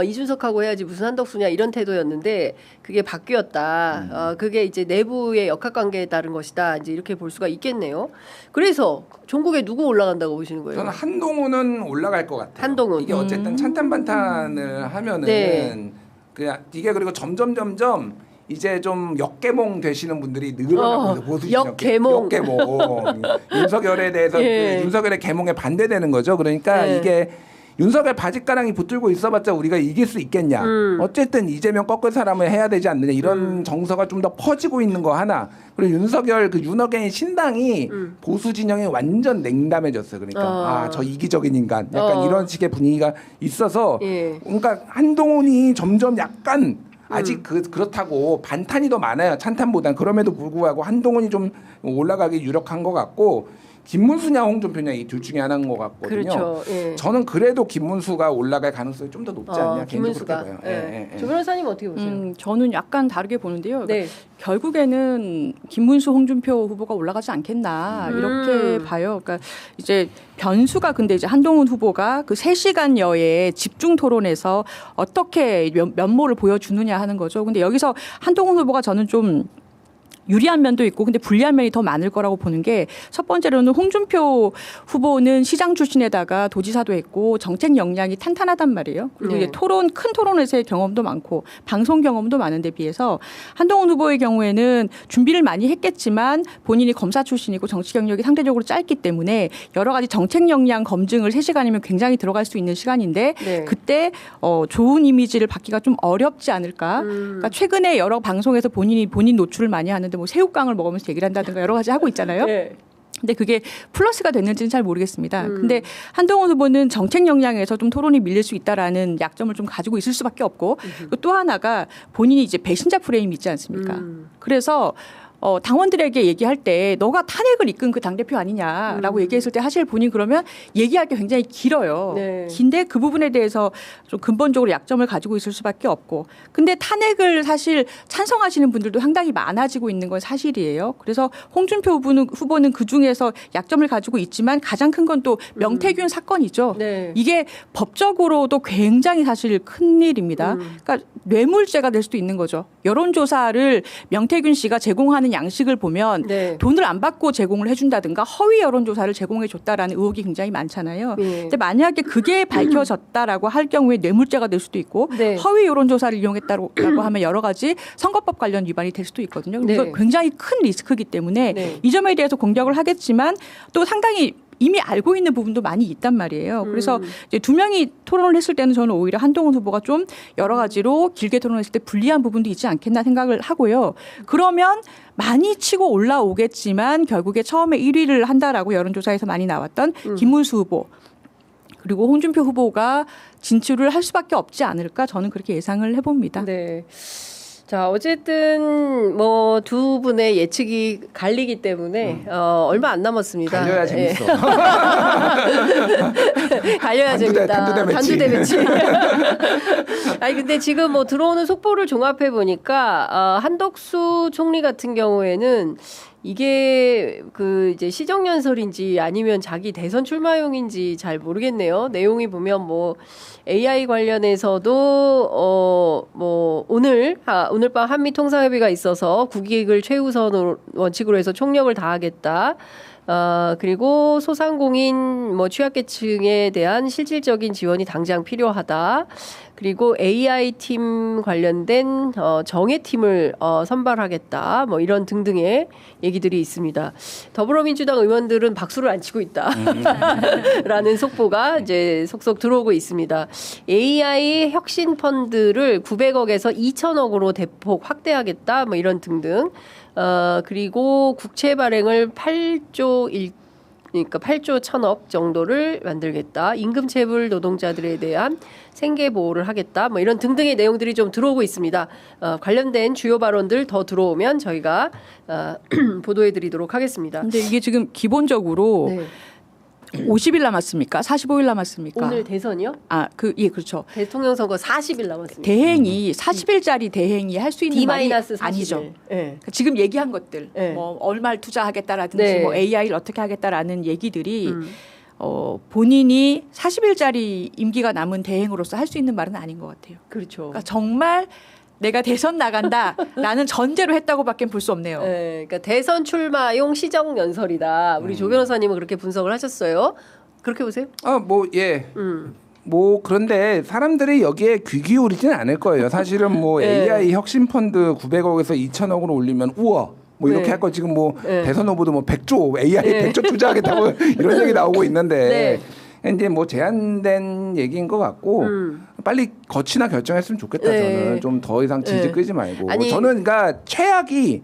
Speaker 1: 이준석하고 해야지 무슨 한덕수냐 이런 태도였는데 그게 바뀌었다. 그게 이제 내부의 역학관계에 따른 것이다. 이제 이렇게 볼 수가 있겠네요. 그래서 전국에 누구 올라간다고 보시는 거예요?
Speaker 2: 저는 한동훈은 올라갈 것 같아요.
Speaker 1: 한동훈.
Speaker 2: 이게 어쨌든 찬탄반탄을 하면은
Speaker 1: 네.
Speaker 2: 그냥 이게 그리고 점점 이제 좀 역개몽 되시는 분들이 늘어나고 있어요. 보수 진영.
Speaker 1: 역개몽.
Speaker 2: 윤석열에 대해서
Speaker 1: 예.
Speaker 2: 그 윤석열의 개몽에 반대되는 거죠. 그러니까
Speaker 1: 예.
Speaker 2: 이게 윤석열 바짓가랑이 붙들고 있어봤자 우리가 이길 수 있겠냐. 어쨌든 이재명 꺾을 사람을 해야 되지 않느냐. 이런 정서가 좀 더 퍼지고 있는 거 하나. 그리고 윤석열 그 윤어게인 신당이 보수 진영이 완전 냉담해졌어요. 그러니까 저 이기적인 인간. 약간 이런 식의 분위기가 있어서
Speaker 1: 예.
Speaker 2: 그러니까 한동훈이 점점 약간 아직 그렇다고 반탄이 더 많아요. 찬탄보단. 그럼에도 불구하고 한동훈이 좀 올라가기 유력한 것 같고 김문수냐 홍준표냐 이 둘 중에 하나인 것 같거든요.
Speaker 1: 그렇죠. 예.
Speaker 2: 저는 그래도 김문수가 올라갈 가능성이 좀 더 높지 않냐.
Speaker 1: 김문수가.
Speaker 2: 개인적으로 그렇게 봐요.
Speaker 1: 조 변호사님 어떻게 보세요?
Speaker 3: 저는 약간 다르게 보는데요.
Speaker 1: 네.
Speaker 3: 결국에는 김문수, 홍준표 후보가 올라가지 않겠나 이렇게 봐요. 그러니까 이제 변수가 근데 이제 한동훈 후보가 그 3시간여의 집중 토론에서 어떻게 면모를 보여주느냐 하는 거죠. 근데 여기서 한동훈 후보가 저는 좀 유리한 면도 있고 근데 불리한 면이 더 많을 거라고 보는 게 첫 번째로는 홍준표 후보는 시장 출신에다가 도지사도 했고 정책 역량이 탄탄하단 말이에요. 그리고 이제 큰 토론에서의 경험도 많고 방송 경험도 많은데 비해서 한동훈 후보의 경우에는 준비를 많이 했겠지만 본인이 검사 출신이고 정치 경력이 상대적으로 짧기 때문에 여러 가지 정책 역량 검증을 3시간이면 굉장히 들어갈 수 있는 시간인데
Speaker 1: 네.
Speaker 3: 그때 좋은 이미지를 받기가 좀 어렵지 않을까. 그러니까 최근에 여러 방송에서 본인 노출을 많이 하는데 뭐 새우깡을 먹으면서 얘기를 한다든가 여러 가지 하고 있잖아요.
Speaker 1: 네.
Speaker 3: 근데 그게 플러스가 됐는지는 잘 모르겠습니다. 근데 한동훈 후보는 정책 역량에서 좀 토론이 밀릴 수 있다라는 약점을 좀 가지고 있을 수밖에 없고 또 하나가 본인이 이제 배신자 프레임이 있지 않습니까? 그래서 당원들에게 얘기할 때 너가 탄핵을 이끈 그 당대표 아니냐라고 얘기했을 때 사실 본인 그러면 얘기할 게 굉장히 길어요.
Speaker 1: 네.
Speaker 3: 긴데 그 부분에 대해서 좀 근본적으로 약점을 가지고 있을 수밖에 없고 근데 탄핵을 사실 찬성하시는 분들도 상당히 많아지고 있는 건 사실이에요. 그래서 홍준표 후보는 그중에서 약점을 가지고 있지만 가장 큰 건 또 명태균 사건이죠.
Speaker 1: 네.
Speaker 3: 이게 법적으로도 굉장히 사실 큰 일입니다. 그러니까 뇌물죄가 될 수도 있는 거죠. 여론조사를 명태균 씨가 제공하는 양식을 보면
Speaker 1: 네.
Speaker 3: 돈을 안 받고 제공을 해준다든가 허위 여론조사를 제공해줬다라는 의혹이 굉장히 많잖아요.
Speaker 1: 네.
Speaker 3: 근데 만약에 그게 밝혀졌다라고 할 경우에 뇌물죄가 될 수도 있고
Speaker 1: 네.
Speaker 3: 허위 여론조사를 이용했다고 하면 여러 가지 선거법 관련 위반이 될 수도 있거든요. 그래서
Speaker 1: 네.
Speaker 3: 굉장히 큰 리스크이기 때문에
Speaker 1: 네.
Speaker 3: 이 점에 대해서 공격을 하겠지만 또 상당히 이미 알고 있는 부분도 많이 있단 말이에요. 그래서 이제 두 명이 토론을 했을 때는 저는 오히려 한동훈 후보가 좀 여러 가지로 길게 토론했을 때 불리한 부분도 있지 않겠나 생각을 하고요. 그러면 많이 치고 올라오겠지만 결국에 처음에 1위를 한다라고 여론조사에서 많이 나왔던 김문수 후보. 그리고 홍준표 후보가 진출을 할 수밖에 없지 않을까 저는 그렇게 예상을 해봅니다.
Speaker 1: 네. 자, 어쨌든 뭐 두 분의 예측이 갈리기 때문에 얼마 안 남았습니다.
Speaker 2: 갈려야 재밌어.
Speaker 1: 갈려야 재밌다.
Speaker 2: 단두대 매치.
Speaker 1: 아니 근데 지금 뭐 들어오는 속보를 종합해 보니까 한덕수 총리 같은 경우에는 이게 그 이제 시정연설인지 아니면 자기 대선 출마용인지 잘 모르겠네요. 내용이 보면 뭐 AI 관련해서도 뭐 오늘 밤 한미 통상협의가 있어서 국익을 최우선 원칙으로 해서 총력을 다하겠다. 그리고 소상공인 뭐 취약계층에 대한 실질적인 지원이 당장 필요하다. 그리고 AI 팀 관련된 정예팀을 선발하겠다. 뭐 이런 등등의 얘기들이 있습니다. 더불어민주당 의원들은 박수를 안 치고 있다. 라는 속보가 이제 속속 들어오고 있습니다. AI 혁신 펀드를 900억에서 2,000억으로 대폭 확대하겠다. 뭐 이런 등등. 그리고 국채 발행을 8조 1,000억 정도를 만들겠다. 임금체불 노동자들에 대한 생계 보호를 하겠다. 뭐 이런 등등의 내용들이 좀 들어오고 있습니다. 관련된 주요 발언들 더 들어오면 저희가 보도해드리도록 하겠습니다.
Speaker 3: 근데 이게 지금 기본적으로
Speaker 1: 네.
Speaker 3: 50일 남았습니까? 45일 남았습니까?
Speaker 1: 오늘 대선이요?
Speaker 3: 예, 그렇죠.
Speaker 1: 대통령 선거 40일 남았습니다.
Speaker 3: 대행이 40일짜리 대행이 할 수 있는 말이
Speaker 1: D-40일.
Speaker 3: 아니죠.
Speaker 1: 네.
Speaker 3: 지금 얘기한 것들,
Speaker 1: 네.
Speaker 3: 뭐 얼마를 투자하겠다라든지
Speaker 1: 네.
Speaker 3: 뭐 AI를 어떻게 하겠다라는 얘기들이 본인이 40일짜리 임기가 남은 대행으로서 할 수 있는 말은 아닌 것 같아요.
Speaker 1: 그렇죠.
Speaker 3: 그러니까 정말 내가 대선 나간다라는 전제로 했다고밖에 볼 수 없네요.
Speaker 1: 네, 그러니까 대선 출마용 시정 연설이다. 우리 조 변호사님은 그렇게 분석을 하셨어요. 그렇게 보세요?
Speaker 2: 뭐 예. 뭐 그런데 사람들이 여기에 귀 기울이지는 않을 거예요. 사실은 뭐
Speaker 1: 네.
Speaker 2: AI 혁신 펀드 900억에서 2,000억으로 올리면 우와. 뭐 이렇게
Speaker 1: 네.
Speaker 2: 할 거 지금 뭐
Speaker 1: 네.
Speaker 2: 대선 후보도 뭐 100조 AI
Speaker 1: 네.
Speaker 2: 100조 투자하겠다고 이런 얘기 나오고 있는데
Speaker 1: 네.
Speaker 2: 이제 뭐 제한된 얘기인 것 같고 빨리 거치나 결정했으면 좋겠다.
Speaker 1: 네.
Speaker 2: 저는 좀 더 이상 질질
Speaker 1: 네.
Speaker 2: 끌지 말고
Speaker 1: 아니,
Speaker 2: 저는 그러니까 최악이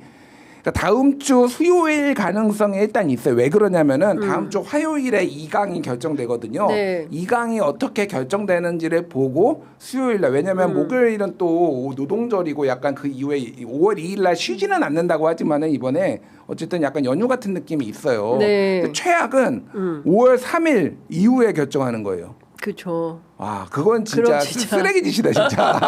Speaker 2: 그러니까 다음 주 수요일 가능성이 일단 있어요. 왜 그러냐면은 다음 주 화요일에 2강이 결정되거든요.
Speaker 1: 네.
Speaker 2: 2강이 어떻게 결정되는지를 보고 수요일 날 왜냐면 목요일은 또 노동절이고 약간 그 이후에 5월 2일 날 쉬지는 않는다고 하지만은 이번에 어쨌든 약간 연휴 같은 느낌이 있어요.
Speaker 1: 네.
Speaker 2: 근데 최악은 5월 3일 이후에 결정하는 거예요.
Speaker 1: 그렇죠.
Speaker 2: 와, 그건
Speaker 1: 그럼
Speaker 2: 진짜
Speaker 1: 진짜.
Speaker 2: 쓰레기 짓이다, 진짜.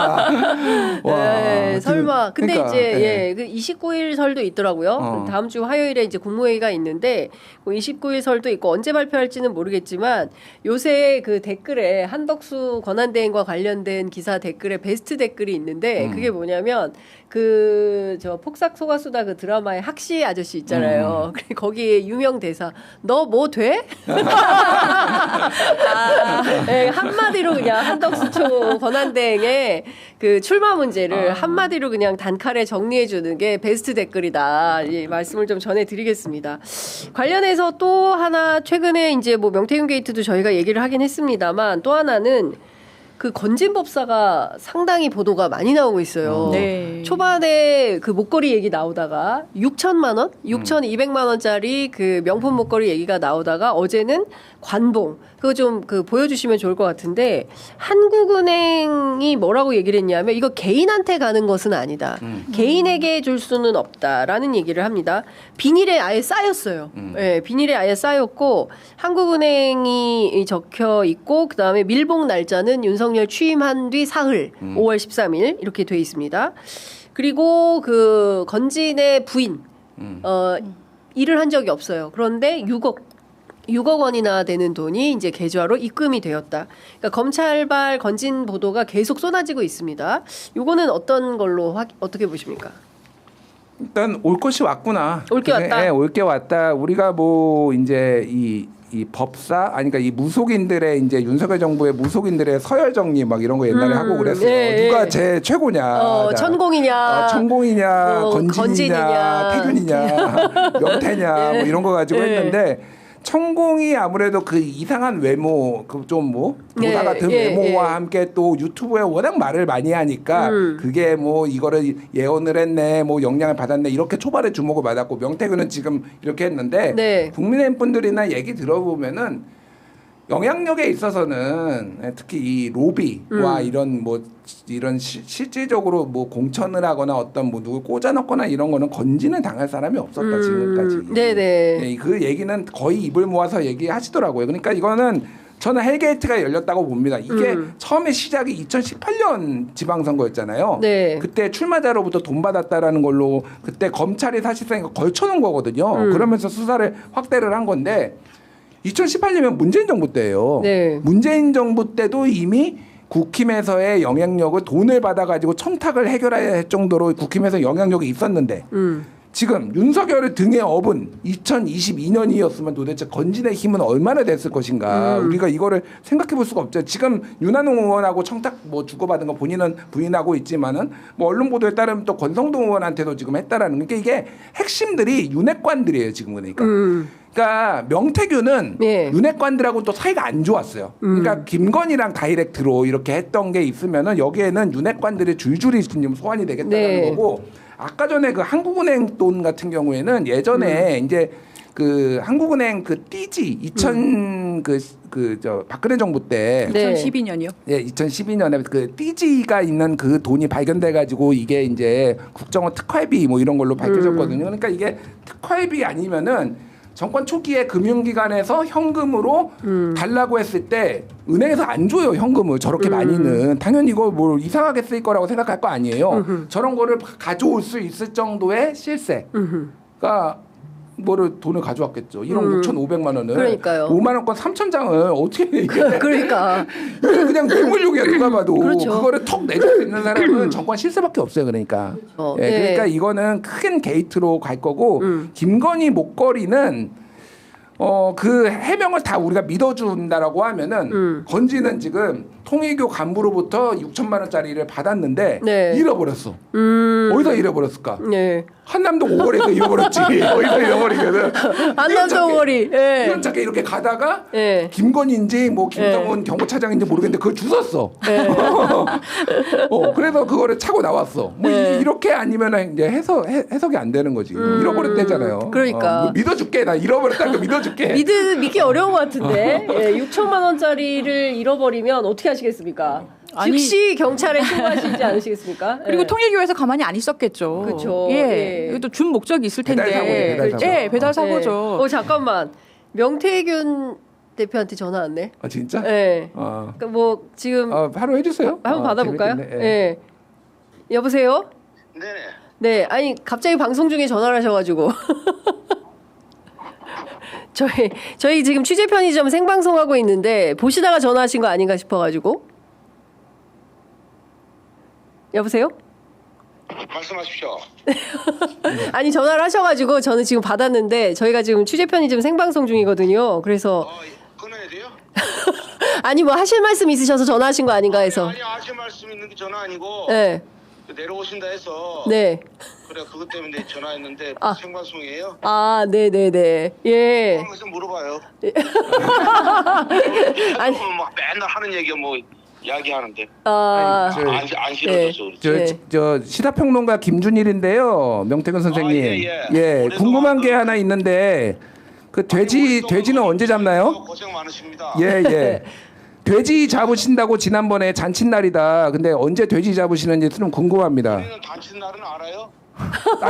Speaker 2: 와,
Speaker 1: 네, 설마. 근데
Speaker 2: 그러니까,
Speaker 1: 이제
Speaker 2: 예.
Speaker 1: 예, 그 29일 설도 있더라고요. 다음 주 화요일에 이제 국무회의가 있는데 뭐 29일 설도 있고 언제 발표할지는 모르겠지만 요새 그 댓글에 한덕수 권한대행과 관련된 기사 댓글에 베스트 댓글이 있는데 그게 뭐냐면 그 저 폭삭 속았수다 그 드라마의 학시 아저씨 있잖아요. 그리고 거기에 유명 대사 너 뭐 돼? 네, 한마디로 그냥 한덕수 총 권한대행의 그 출마 문제를 한마디로 그냥 단칼에 정리해 주는 게 베스트 댓글이다. 이 말씀을 좀 전해드리겠습니다. 관련해서 또 하나 최근에 이제 뭐 명태균 게이트도 저희가 얘기를 하긴 했습니다만 또 하나는 그 건진법사가 상당히 보도가 많이 나오고 있어요.
Speaker 3: 네.
Speaker 1: 초반에 그 목걸이 얘기 나오다가 6천만 원, 6,200만 원짜리 그 명품 목걸이 얘기가 나오다가 어제는 관봉 그거 좀 그 보여주시면 좋을 것 같은데 한국은행이 뭐라고 얘기를 했냐면 이거 개인한테 가는 것은 아니다. 개인에게 줄 수는 없다라는 얘기를 합니다. 비닐에 아예 쌓였어요. 네, 비닐에 아예 쌓였고 한국은행이 적혀 있고 그 다음에 밀봉 날짜는 윤석열 취임한 뒤 사흘 5월 13일 이렇게 돼 있습니다. 그리고 그 건진의 부인 일을 한 적이 없어요. 그런데 6억 원이나 되는 돈이 이제 계좌로 입금이 되었다. 그러니까 검찰발 건진 보도가 계속 쏟아지고 있습니다. 요거는 어떤 걸로 어떻게 보십니까?
Speaker 2: 일단 올 것이 왔구나.
Speaker 1: 올 게 왔다.
Speaker 2: 네, 올 게 왔다. 우리가 뭐 이제 이 법사 아니 그러니까 이 무속인들의 이제 윤석열 정부의 무속인들의 서열 정리 막 이런 거 옛날에 하고 그랬어요.
Speaker 1: 네,
Speaker 2: 누가
Speaker 1: 네.
Speaker 2: 제일 최고냐? 자,
Speaker 1: 천공이냐?
Speaker 2: 천공이냐? 건진이냐?
Speaker 1: 건진이냐?
Speaker 2: 태균이냐? 명태냐? 뭐 이런 거 가지고
Speaker 1: 네.
Speaker 2: 했는데 천공이 아무래도 그 이상한 외모 그 좀 뭐 도사 같은 외모와 함께 또 유튜브에 워낙 말을 많이 하니까 그게 뭐 이거를 예언을 했네 뭐 영향을 받았네 이렇게 초반에 주목을 받았고 명태균은 지금 이렇게 했는데
Speaker 1: 네.
Speaker 2: 국민의힘 분들이나 얘기 들어보면은 영향력에 있어서는 특히 이 로비와 이런 실질적으로 뭐 공천을 하거나 어떤 뭐 누구 꽂아넣거나 이런 거는 건지는 당할 사람이 없었다 지금까지.
Speaker 1: 네네.
Speaker 2: 네, 그 얘기는 거의 입을 모아서 얘기하시더라고요. 그러니까 이거는 저는 헬게이트가 열렸다고 봅니다. 이게 처음에 시작이 2018년 지방선거였잖아요.
Speaker 1: 네.
Speaker 2: 그때 출마자로부터 돈 받았다라는 걸로 그때 검찰이 사실상 이거 걸쳐놓은 거거든요. 그러면서 수사를 확대를 한 건데 2018년이면 문재인 정부 때예요.
Speaker 1: 네.
Speaker 2: 문재인 정부 때도 이미 국힘에서의 영향력을 돈을 받아가지고 청탁을 해결해야 할 정도로 국힘에서 영향력이 있었는데 지금 윤석열을 등에 업은 2022년이었으면 도대체 건진의 힘은 얼마나 됐을 것인가. 우리가 이거를 생각해 볼 수가 없죠. 지금 윤한홍 의원하고 청탁 뭐 주고받은 거 본인은 부인하고 있지만은 뭐 언론 보도에 따르면 또 권성동 의원한테도 지금 했다라는 게 이게 핵심들이 윤핵관들이에요 지금 그러니까. 그러니까 명태균은
Speaker 1: 예.
Speaker 2: 윤핵관들하고 또 사이가 안 좋았어요. 그러니까 김건희랑 다이렉트로 이렇게 했던 게 있으면은 여기에는 윤핵관들이 줄줄이 지금 소환이 되겠다는
Speaker 1: 네.
Speaker 2: 거고. 아까 전에 그 한국은행 돈 같은 경우에는 예전에 이제 그 한국은행 그 띠지 2000저 박근혜 정부 때
Speaker 1: 네.
Speaker 3: 2012년이요.
Speaker 2: 예, 2012년에 그 띠지가 있는 그 돈이 발견돼 가지고 이게 이제 국정원 특활비 뭐 이런 걸로 밝혀졌거든요. 그러니까 이게 특활비 아니면은 정권 초기에 금융기관에서 현금으로 달라고 했을 때 은행에서 안 줘요 현금을 저렇게 많이는. 당연히 이거 뭐 이상하게 쓰일 거라고 생각할 거 아니에요. 저런 거를 가져올 수 있을 정도의 실세가 뭐를 돈을 가져왔겠죠. 1억 6,500만 원을.
Speaker 1: 그러니까요.
Speaker 2: 5만 원권 3,000장을 어떻게
Speaker 1: 그러니까.
Speaker 2: 그냥 뇌물용이야 누가 봐도.
Speaker 1: 그렇죠.
Speaker 2: 그거를 턱 내줄 수 있는 사람은 정권 실세밖에 없어요. 그러니까.
Speaker 1: 그렇죠.
Speaker 2: 예,
Speaker 1: 네.
Speaker 2: 그러니까 이거는 큰 게이트로 갈 거고 김건희 목걸이는 그 해명을 다 우리가 믿어준다라고 하면은 건지는 지금 통일교 간부로부터 6천만 원짜리를 받았는데
Speaker 1: 네.
Speaker 2: 잃어버렸어. 어디서 잃어버렸을까?
Speaker 1: 네.
Speaker 2: 한남동 5거리에서 잃어버렸지. 어디서 잃어버리거든.
Speaker 1: 한남동 오거리. 예.
Speaker 2: 우연찮게 이렇게 가다가
Speaker 1: 예.
Speaker 2: 김건희인지 뭐 김성훈 경호차장인지 모르겠는데 그걸 주웠어. 그래서 그거를 차고 나왔어. 뭐
Speaker 1: 네.
Speaker 2: 이렇게 아니면 이제 해석이 안 되는 거지. 잃어버렸대잖아요.
Speaker 1: 그러니까.
Speaker 2: 뭐 믿어줄게. 나 잃어버렸다는 거 믿어줄게.
Speaker 1: 믿기 어려운 것 같은데 6천만 원짜리를 잃어버리면 어떻게 하시겠습니까?
Speaker 3: 아니-
Speaker 1: 즉시 경찰에 신고하시지 않으시겠습니까?
Speaker 3: 그리고
Speaker 1: 예.
Speaker 3: 통일교에서 가만히 안 있었겠죠.
Speaker 1: 그쵸.
Speaker 3: 예.
Speaker 1: 예.
Speaker 3: 이것도 준 목적이 있을 텐데.
Speaker 2: 배달 사고죠, 배달 사고.
Speaker 3: 예, 배달 사고죠.
Speaker 1: 네. 잠깐만. 명태균 대표한테 전화 왔네.
Speaker 2: 아 진짜?
Speaker 1: 네.
Speaker 2: 어.
Speaker 1: 그러니까 뭐 지금
Speaker 2: 바로 해주세요.
Speaker 1: 한번 받아볼까요?
Speaker 2: 재밌겠네.
Speaker 1: 네.
Speaker 2: 예.
Speaker 1: 여보세요?
Speaker 4: 네네.
Speaker 1: 네. 아니 갑자기 방송 중에 전화를 하셔가지고 저희 지금 취재 편의점 생방송하고 있는데 보시다가 전화하신 거 아닌가 싶어가지고. 여보세요?
Speaker 4: 말씀하십시오.
Speaker 1: 아니 전화를 하셔가지고 저는 지금 받았는데 저희가 지금 취재 편의점 생방송 중이거든요. 그래서
Speaker 4: 끊어야 돼요?
Speaker 1: 아니 뭐 하실 말씀 있으셔서 전화하신 거 아닌가 해서.
Speaker 4: 아니 하실 말씀 있는 게 전화 아니고
Speaker 1: 네.
Speaker 4: 내려오신다 해서
Speaker 1: 네.
Speaker 4: 그래 그것 때문에 전화했는데
Speaker 1: 아.
Speaker 4: 생방송이에요?
Speaker 1: 아, 네네네. 예.
Speaker 4: 그래서 물어봐요.
Speaker 1: 아니.
Speaker 4: 뭐 맨날 하는 얘기가 뭐 이야기하는데
Speaker 1: 아,
Speaker 4: 안 싫어져서 그렇지.
Speaker 2: 저 시사평론가 김준일인데요. 명태균 선생님.
Speaker 4: 예.
Speaker 2: 궁금한 게 하나 있는데 그 돼지는 언제 잡나요?
Speaker 4: 고생 많으십니다.
Speaker 2: 예. 돼지 잡으신다고 지난번에 잔칫날이다. 근데 언제 돼지 잡으시는지 좀 궁금합니다.
Speaker 4: 우리는 잔칫날은 알아요?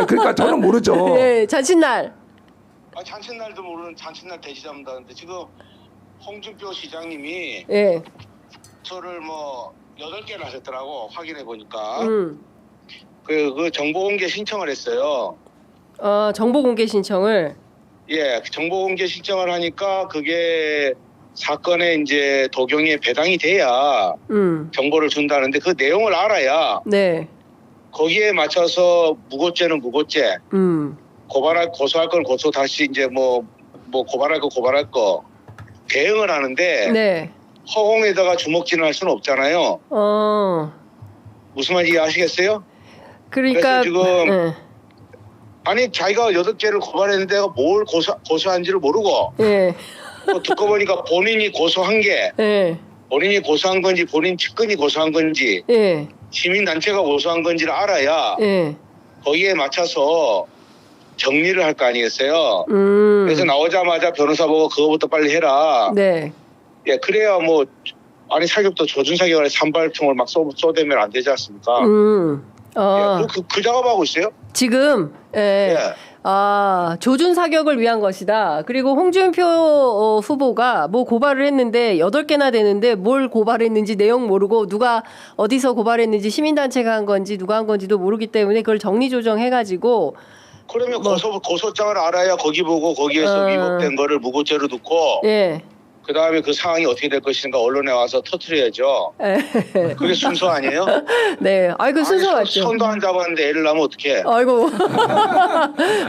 Speaker 2: 그러니까 저는 모르죠.
Speaker 1: 예, 잔칫날.
Speaker 4: 잔칫날도 모르는 잔칫날 돼지 잡는다는데 지금 홍준표 시장님이
Speaker 1: 예.
Speaker 4: 저를 뭐 8개를 하셨더라고 확인해 보니까
Speaker 1: 음.
Speaker 4: 그 정보 공개 신청을 했어요.
Speaker 1: 정보 공개 신청을.
Speaker 4: 예, 정보 공개 신청을 하니까 그게 사건에 이제 도경에 배당이 돼야 정보를 준다는데 그 내용을 알아야
Speaker 1: 네.
Speaker 4: 거기에 맞춰서 무고죄는 무고죄, 고소할 건 고소 다시 이제 뭐 고발할 거 대응을 하는데
Speaker 1: 네.
Speaker 4: 허공에다가 주먹질을 할 수는 없잖아요. 무슨 말인지 아시겠어요?
Speaker 1: 그러니까
Speaker 4: 그래서 지금
Speaker 1: 예.
Speaker 4: 아니 자기가 8개를 고발했는데 뭘 고소한지를 모르고
Speaker 1: 예.
Speaker 4: 또 듣고 보니까 본인이 고소한 게
Speaker 1: 예.
Speaker 4: 본인이 고소한 건지 본인 측근이 고소한 건지
Speaker 1: 예.
Speaker 4: 시민단체가 고소한 건지를 알아야
Speaker 1: 예.
Speaker 4: 거기에 맞춰서 정리를 할 거 아니겠어요. 그래서 나오자마자 변호사 보고 그거부터 빨리 해라.
Speaker 1: 네.
Speaker 4: 예, 그래야 뭐 아니 사격도 조준 사격을 산발총을 막 쏘대면 안 되지 않습니까? 예, 그 작업하고 있어요.
Speaker 1: 지금 예. 조준 사격을 위한 것이다. 그리고 홍준표 후보가 뭐 고발을 했는데 8개나 되는데 뭘 고발했는지 내용 모르고 누가 어디서 고발했는지 시민단체가 한 건지 누가 한 건지도 모르기 때문에 그걸 정리조정해가지고
Speaker 4: 그러면 고소장을 알아야 거기 보고 거기에서 위법된 거를 무고죄로 넣고
Speaker 1: 예.
Speaker 4: 그 다음에 그 상황이 어떻게 될 것인가 언론에 와서 터뜨려야죠. 그게 순서 아니에요?
Speaker 1: 네. 아이고, 순서 맞죠.
Speaker 4: 손도 안 잡았는데 애를 낳으면 어떡해.
Speaker 1: 아이고.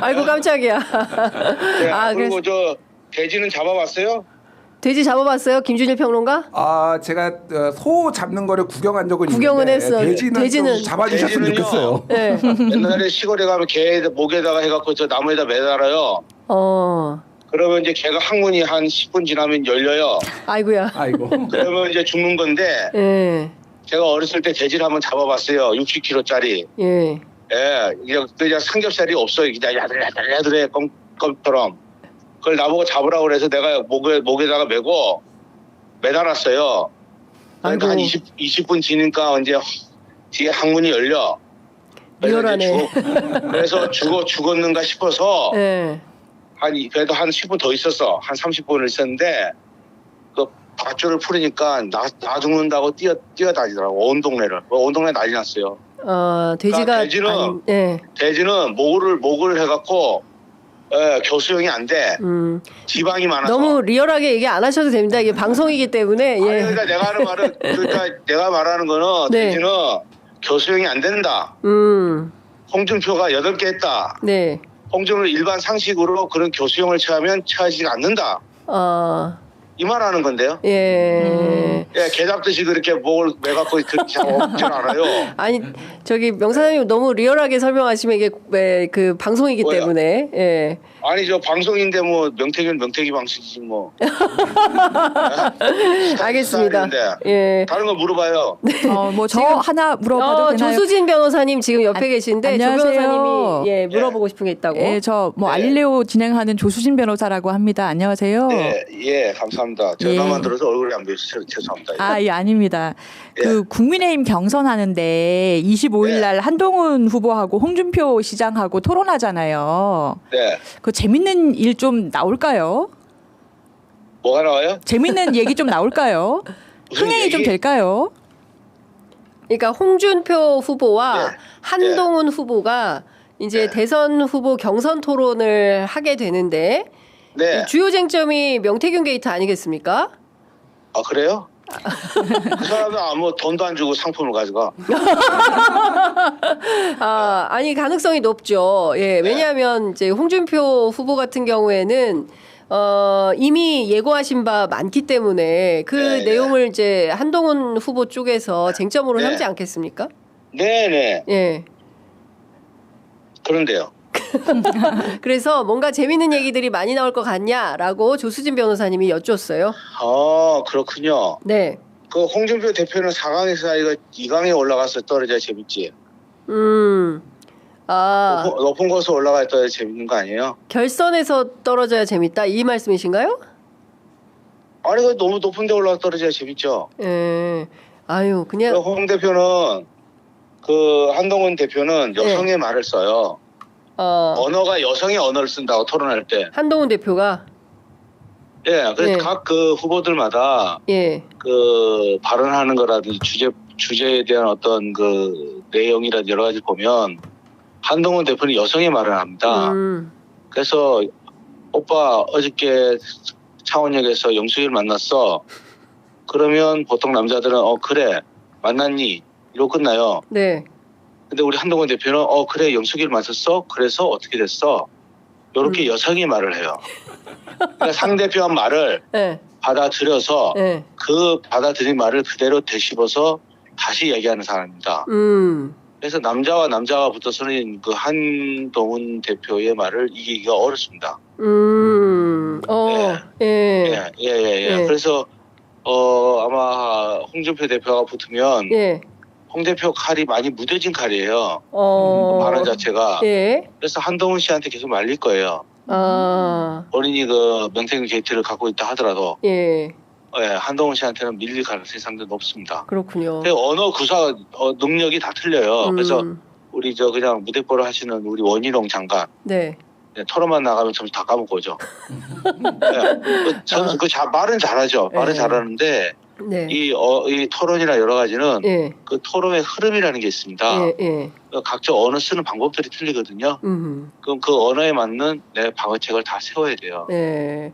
Speaker 1: 아이고, 깜짝이야.
Speaker 4: 네, 그리고 저 돼지는 잡아봤어요?
Speaker 1: 돼지 잡아봤어요? 김준일 평론가?
Speaker 2: 제가 소 잡는 거를 구경한 적은
Speaker 1: 구경은
Speaker 2: 있는데
Speaker 1: 했어.
Speaker 2: 돼지는 좀 잡아주셨으면 좋겠어요.
Speaker 1: 네.
Speaker 4: 옛날에 시골에 가면 개 목에다가 해갖고 저 나무에다 매달아요. 그러면 이제 개가 항문이 한 10분 지나면 열려요.
Speaker 1: 아이고야.
Speaker 2: 아이고.
Speaker 4: 그러면 이제 죽는 건데.
Speaker 1: 예.
Speaker 4: 제가 어렸을 때 돼지를 한번 잡아봤어요. 60kg짜리.
Speaker 1: 예.
Speaker 4: 예. 그냥 삼겹살이 없어요. 그냥 야들야들해 껌처럼. 그걸 나보고 잡으라고 그래서 내가 목에다가 메고 매달았어요. 그러니까 한 20분 지니까 이제 뒤에 항문이 열려.
Speaker 1: 리얼하네.
Speaker 4: 그래서 죽었는가 싶어서.
Speaker 1: 예.
Speaker 4: 그래도 한 10분 더 있었어. 한 30분을 있었는데, 그 밧줄을 풀으니까 나 죽는다고 뛰어다니더라고. 온 동네를. 온 동네 난리 났어요.
Speaker 1: 돼지가.
Speaker 4: 그러니까 돼지는 목을 해갖고, 교수형이 안 돼. 지방이 많아서.
Speaker 1: 너무 리얼하게 얘기 안 하셔도 됩니다. 이게 방송이기 때문에. 예.
Speaker 4: 그러니까 내가 말하는 거는
Speaker 1: 네.
Speaker 4: 돼지는 교수형이 안 된다. 홍준표가 8개 했다.
Speaker 1: 네.
Speaker 4: 홍준표를 일반 상식으로 그런 교수형을 취하지 않는다. 이 말하는 건데요.
Speaker 1: 예.
Speaker 4: 개 잡듯이 그렇게 목을 매갖고 그렇게 없진 않아요.
Speaker 1: 아니 명사님 너무 리얼하게 설명하시면 이게 그 방송이기 때문에. 예.
Speaker 4: 아니 저 방송인데 뭐 명태기 방식이지 뭐.
Speaker 1: 알겠습니다. 예.
Speaker 4: 다른 거 물어봐요.
Speaker 3: 뭐 저 하나 물어봐도 되나요?
Speaker 1: 조수진 변호사님 지금 옆에 계신데
Speaker 3: 안녕하세요.
Speaker 1: 조 변호사님이 물어보고 싶은 게 있다고.
Speaker 3: 예, 저 알릴레오 진행하는 조수진 변호사라고 합니다. 안녕하세요.
Speaker 4: 네, 예, 감사합니다. 전화만 들어서 얼굴이 안 보여서 죄송합니다.
Speaker 3: 예, 아닙니다. 그 국민의힘 경선하는데 25일 날 한동훈 후보하고 홍준표 시장하고 토론하잖아요.
Speaker 4: 네.
Speaker 3: 그 재밌는 일 좀 나올까요?
Speaker 4: 뭐가 나와요?
Speaker 3: 재밌는 얘기 좀 나올까요? 흥행이 좀 될까요?
Speaker 1: 그러니까 홍준표 후보와 한동훈 후보가 이제 대선 후보 경선 토론을 하게 되는데 이 주요 쟁점이 명태균 게이트 아니겠습니까?
Speaker 4: 아 그래요? 그 사람은 아무 돈도 안 주고 상품을 가져가.
Speaker 1: 아니 가능성이 높죠. 예, 왜냐하면 이제 홍준표 후보 같은 경우에는 이미 예고하신 바 많기 때문에 그 내용을 이제 한동훈 후보 쪽에서 쟁점으로 삼지 않겠습니까?
Speaker 4: 네네.
Speaker 1: 예.
Speaker 4: 그런데요.
Speaker 1: 그래서 뭔가 재밌는 얘기들이 많이 나올 것 같냐라고 조수진 변호사님이 여쭈었어요.
Speaker 4: 그렇군요.
Speaker 1: 네.
Speaker 4: 그 홍준표 대표는 4강에서 이거 2강에 올라가서 떨어져야 재밌지. 높은 곳에 올라가야 떨어져야 재밌는 거 아니에요?
Speaker 1: 결선에서 떨어져야 재밌다 이 말씀이신가요?
Speaker 4: 아니 그 너무 높은 데 올라가 떨어져야 재밌죠.
Speaker 1: 예. 아유 그냥.
Speaker 4: 홍 대표는 그 한동훈 대표는 여성의 말을 써요. 언어가 여성의 언어를 쓴다고 토론할 때.
Speaker 1: 한동훈 대표가.
Speaker 4: 예, 그래서 각 그 후보들마다 그 발언하는 거라든지 주제에 대한 어떤 그 내용이라든지 여러 가지 보면 한동훈 대표는 여성의 말을 합니다. 그래서 오빠 어저께 창원역에서 영숙이를 만났어. 그러면 보통 남자들은 그래 만났니? 이러고 끝나요.
Speaker 1: 네.
Speaker 4: 근데 우리 한동훈 대표는 그래 영숙이를 만났어. 그래서 어떻게 됐어? 이렇게 여성의 말을 해요. 그러니까 상대편 말을 받아들여서 그 받아들인 말을 그대로 되씹어서 다시 얘기하는 사람입니다. 그래서 남자와 남자가 붙어서는 그 한동훈 대표의 말을 이기기가 어렵습니다. 그래서 아마 홍준표 대표가 붙으면 홍 대표 칼이 많이 무뎌진 칼이에요. 발언 자체가. 그래서 한동훈 씨한테 계속 말릴 거예요. 본인이 그 명태균 게이트를 갖고 있다 하더라도. 한동훈 씨한테는 밀릴 가능성이 상당히 높습니다.
Speaker 1: 그렇군요.
Speaker 4: 언어 구사 능력이 다 틀려요. 그래서 우리 그냥 무대뽀를 하시는 우리 원희룡 장관.
Speaker 1: 네.
Speaker 4: 토론만 나가면 점수 다 까먹고 오죠. 말은 잘하죠. 말은 잘하는데
Speaker 1: 네.
Speaker 4: 이 토론이나 여러 가지는 그 토론의 흐름이라는 게 있습니다. 각자 언어 쓰는 방법들이 틀리거든요. 그럼 그 언어에 맞는 방어책을 다 세워야 돼요.
Speaker 1: 네.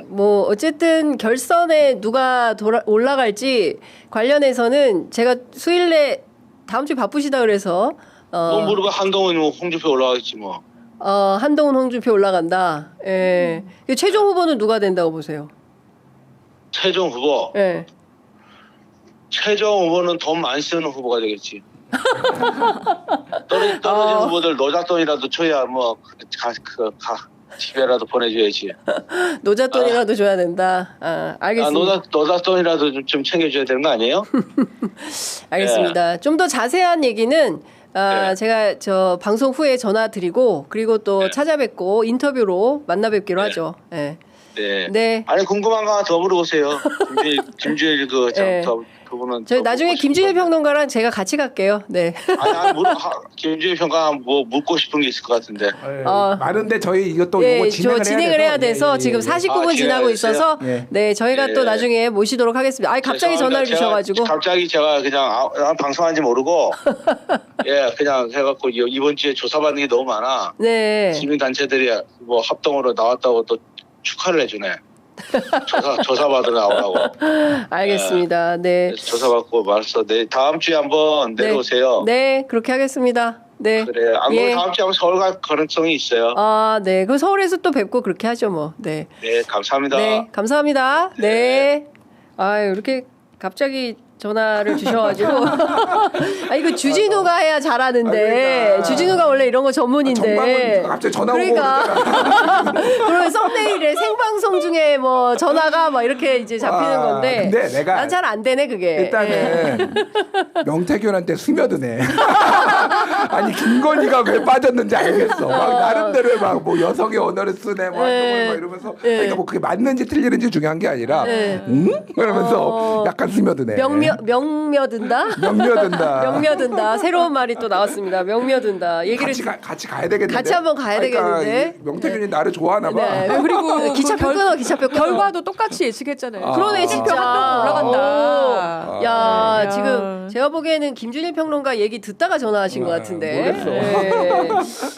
Speaker 1: 뭐 어쨌든 결선에 누가 올라갈지 관련해서는 제가 수요일 내 다음 주에 바쁘시다 그래서
Speaker 4: 모르고 한동훈 홍준표 올라가겠지 뭐.
Speaker 1: 한동훈 홍준표 올라간다. 예. 최종 후보는 누가 된다고 보세요?
Speaker 4: 최종 후보.
Speaker 1: 예.
Speaker 4: 최종 후보는 돈 많이 쓰는 후보가 되겠지. 떨어진 후보들 노잣돈이라도 줘야 뭐 집에라도 보내줘야지.
Speaker 1: 노잣돈이라도 줘야 된다. 알겠습니다.
Speaker 4: 노잣돈이라도 좀 챙겨줘야 되는 거 아니에요?
Speaker 1: 알겠습니다. 좀 더 자세한 얘기는 제가 방송 후에 전화 드리고 그리고 또 찾아뵙고 인터뷰로 만나 뵙기로 하죠. 네.
Speaker 4: 네. 아니 궁금한 거 하나 더 물어보세요. 김주일 그분은
Speaker 1: 저희 나중에 김주일 평론가랑 제가 같이 갈게요. 네.
Speaker 4: 아니 김주일 평론가 뭐 묻고 싶은 게 있을 것 같은데.
Speaker 2: 많은데 저희 이것도 요거
Speaker 1: 진행을 해야 돼서 지금 49분 지나고 있어서 네 저희가 또 나중에 모시도록 하겠습니다. 갑자기 전화를 주셔가지고
Speaker 4: 갑자기 제가 그냥 방송한지 모르고 그냥 해갖고 이번 주에 조사받는 게 너무 많아.
Speaker 1: 네.
Speaker 4: 시민 단체들이 뭐 합동으로 나왔다고 또 축하를 해주네. 조사받으러 나오라고.
Speaker 1: 알겠습니다. 네.
Speaker 4: 조사받고 말해서 다음 주에 한번 내려오세요.
Speaker 1: 네, 그렇게 하겠습니다. 네.
Speaker 4: 그래. 안 그러면 다음 주에 한번 서울 갈 가능성이 있어요.
Speaker 1: 네. 그럼 서울에서 또 뵙고 그렇게 하죠, 뭐. 네.
Speaker 4: 네, 감사합니다.
Speaker 1: 네, 감사합니다. 네. 이렇게 갑자기 전화를 주셔가지고 이거 주진우가 해야 잘하는데 그러니까. 주진우가 원래 이런 거 전문인데
Speaker 2: 갑자기 전화
Speaker 1: 그러니까 그러면 썸네일에 생방송 중에 뭐 전화가 막 이렇게 이제 잡히는 건데
Speaker 2: 근데 내가
Speaker 1: 난 잘 안 되네 그게.
Speaker 2: 일단은 명태균한테 스며드네. 아니 김건희가 왜 빠졌는지 알겠어. 막 나름대로 막 뭐 여성의 언어를 쓰네 뭐 한동훈 막 이러면서 그러니까 뭐 그게 맞는지 틀리는지 중요한 게 아니라 그러면서 약간 스며드네.
Speaker 1: 명며든다? 명며든다. 새로운 말이 또 나왔습니다. 명며든다. 얘기를
Speaker 2: 같이 가야 되겠는데.
Speaker 1: 같이 한번 가야 되겠는데.
Speaker 2: 명태균이 나를 좋아하나 봐.
Speaker 1: 네. 그리고 기차표 끊어.
Speaker 3: 결과도 똑같이 예측했잖아요.
Speaker 1: 그러네 진짜.
Speaker 3: 한동 올라간다.
Speaker 1: 야, 지금 제가 보기에는 김준일 평론가 얘기 듣다가 전화하신 것 같은데.
Speaker 2: 모르겠어.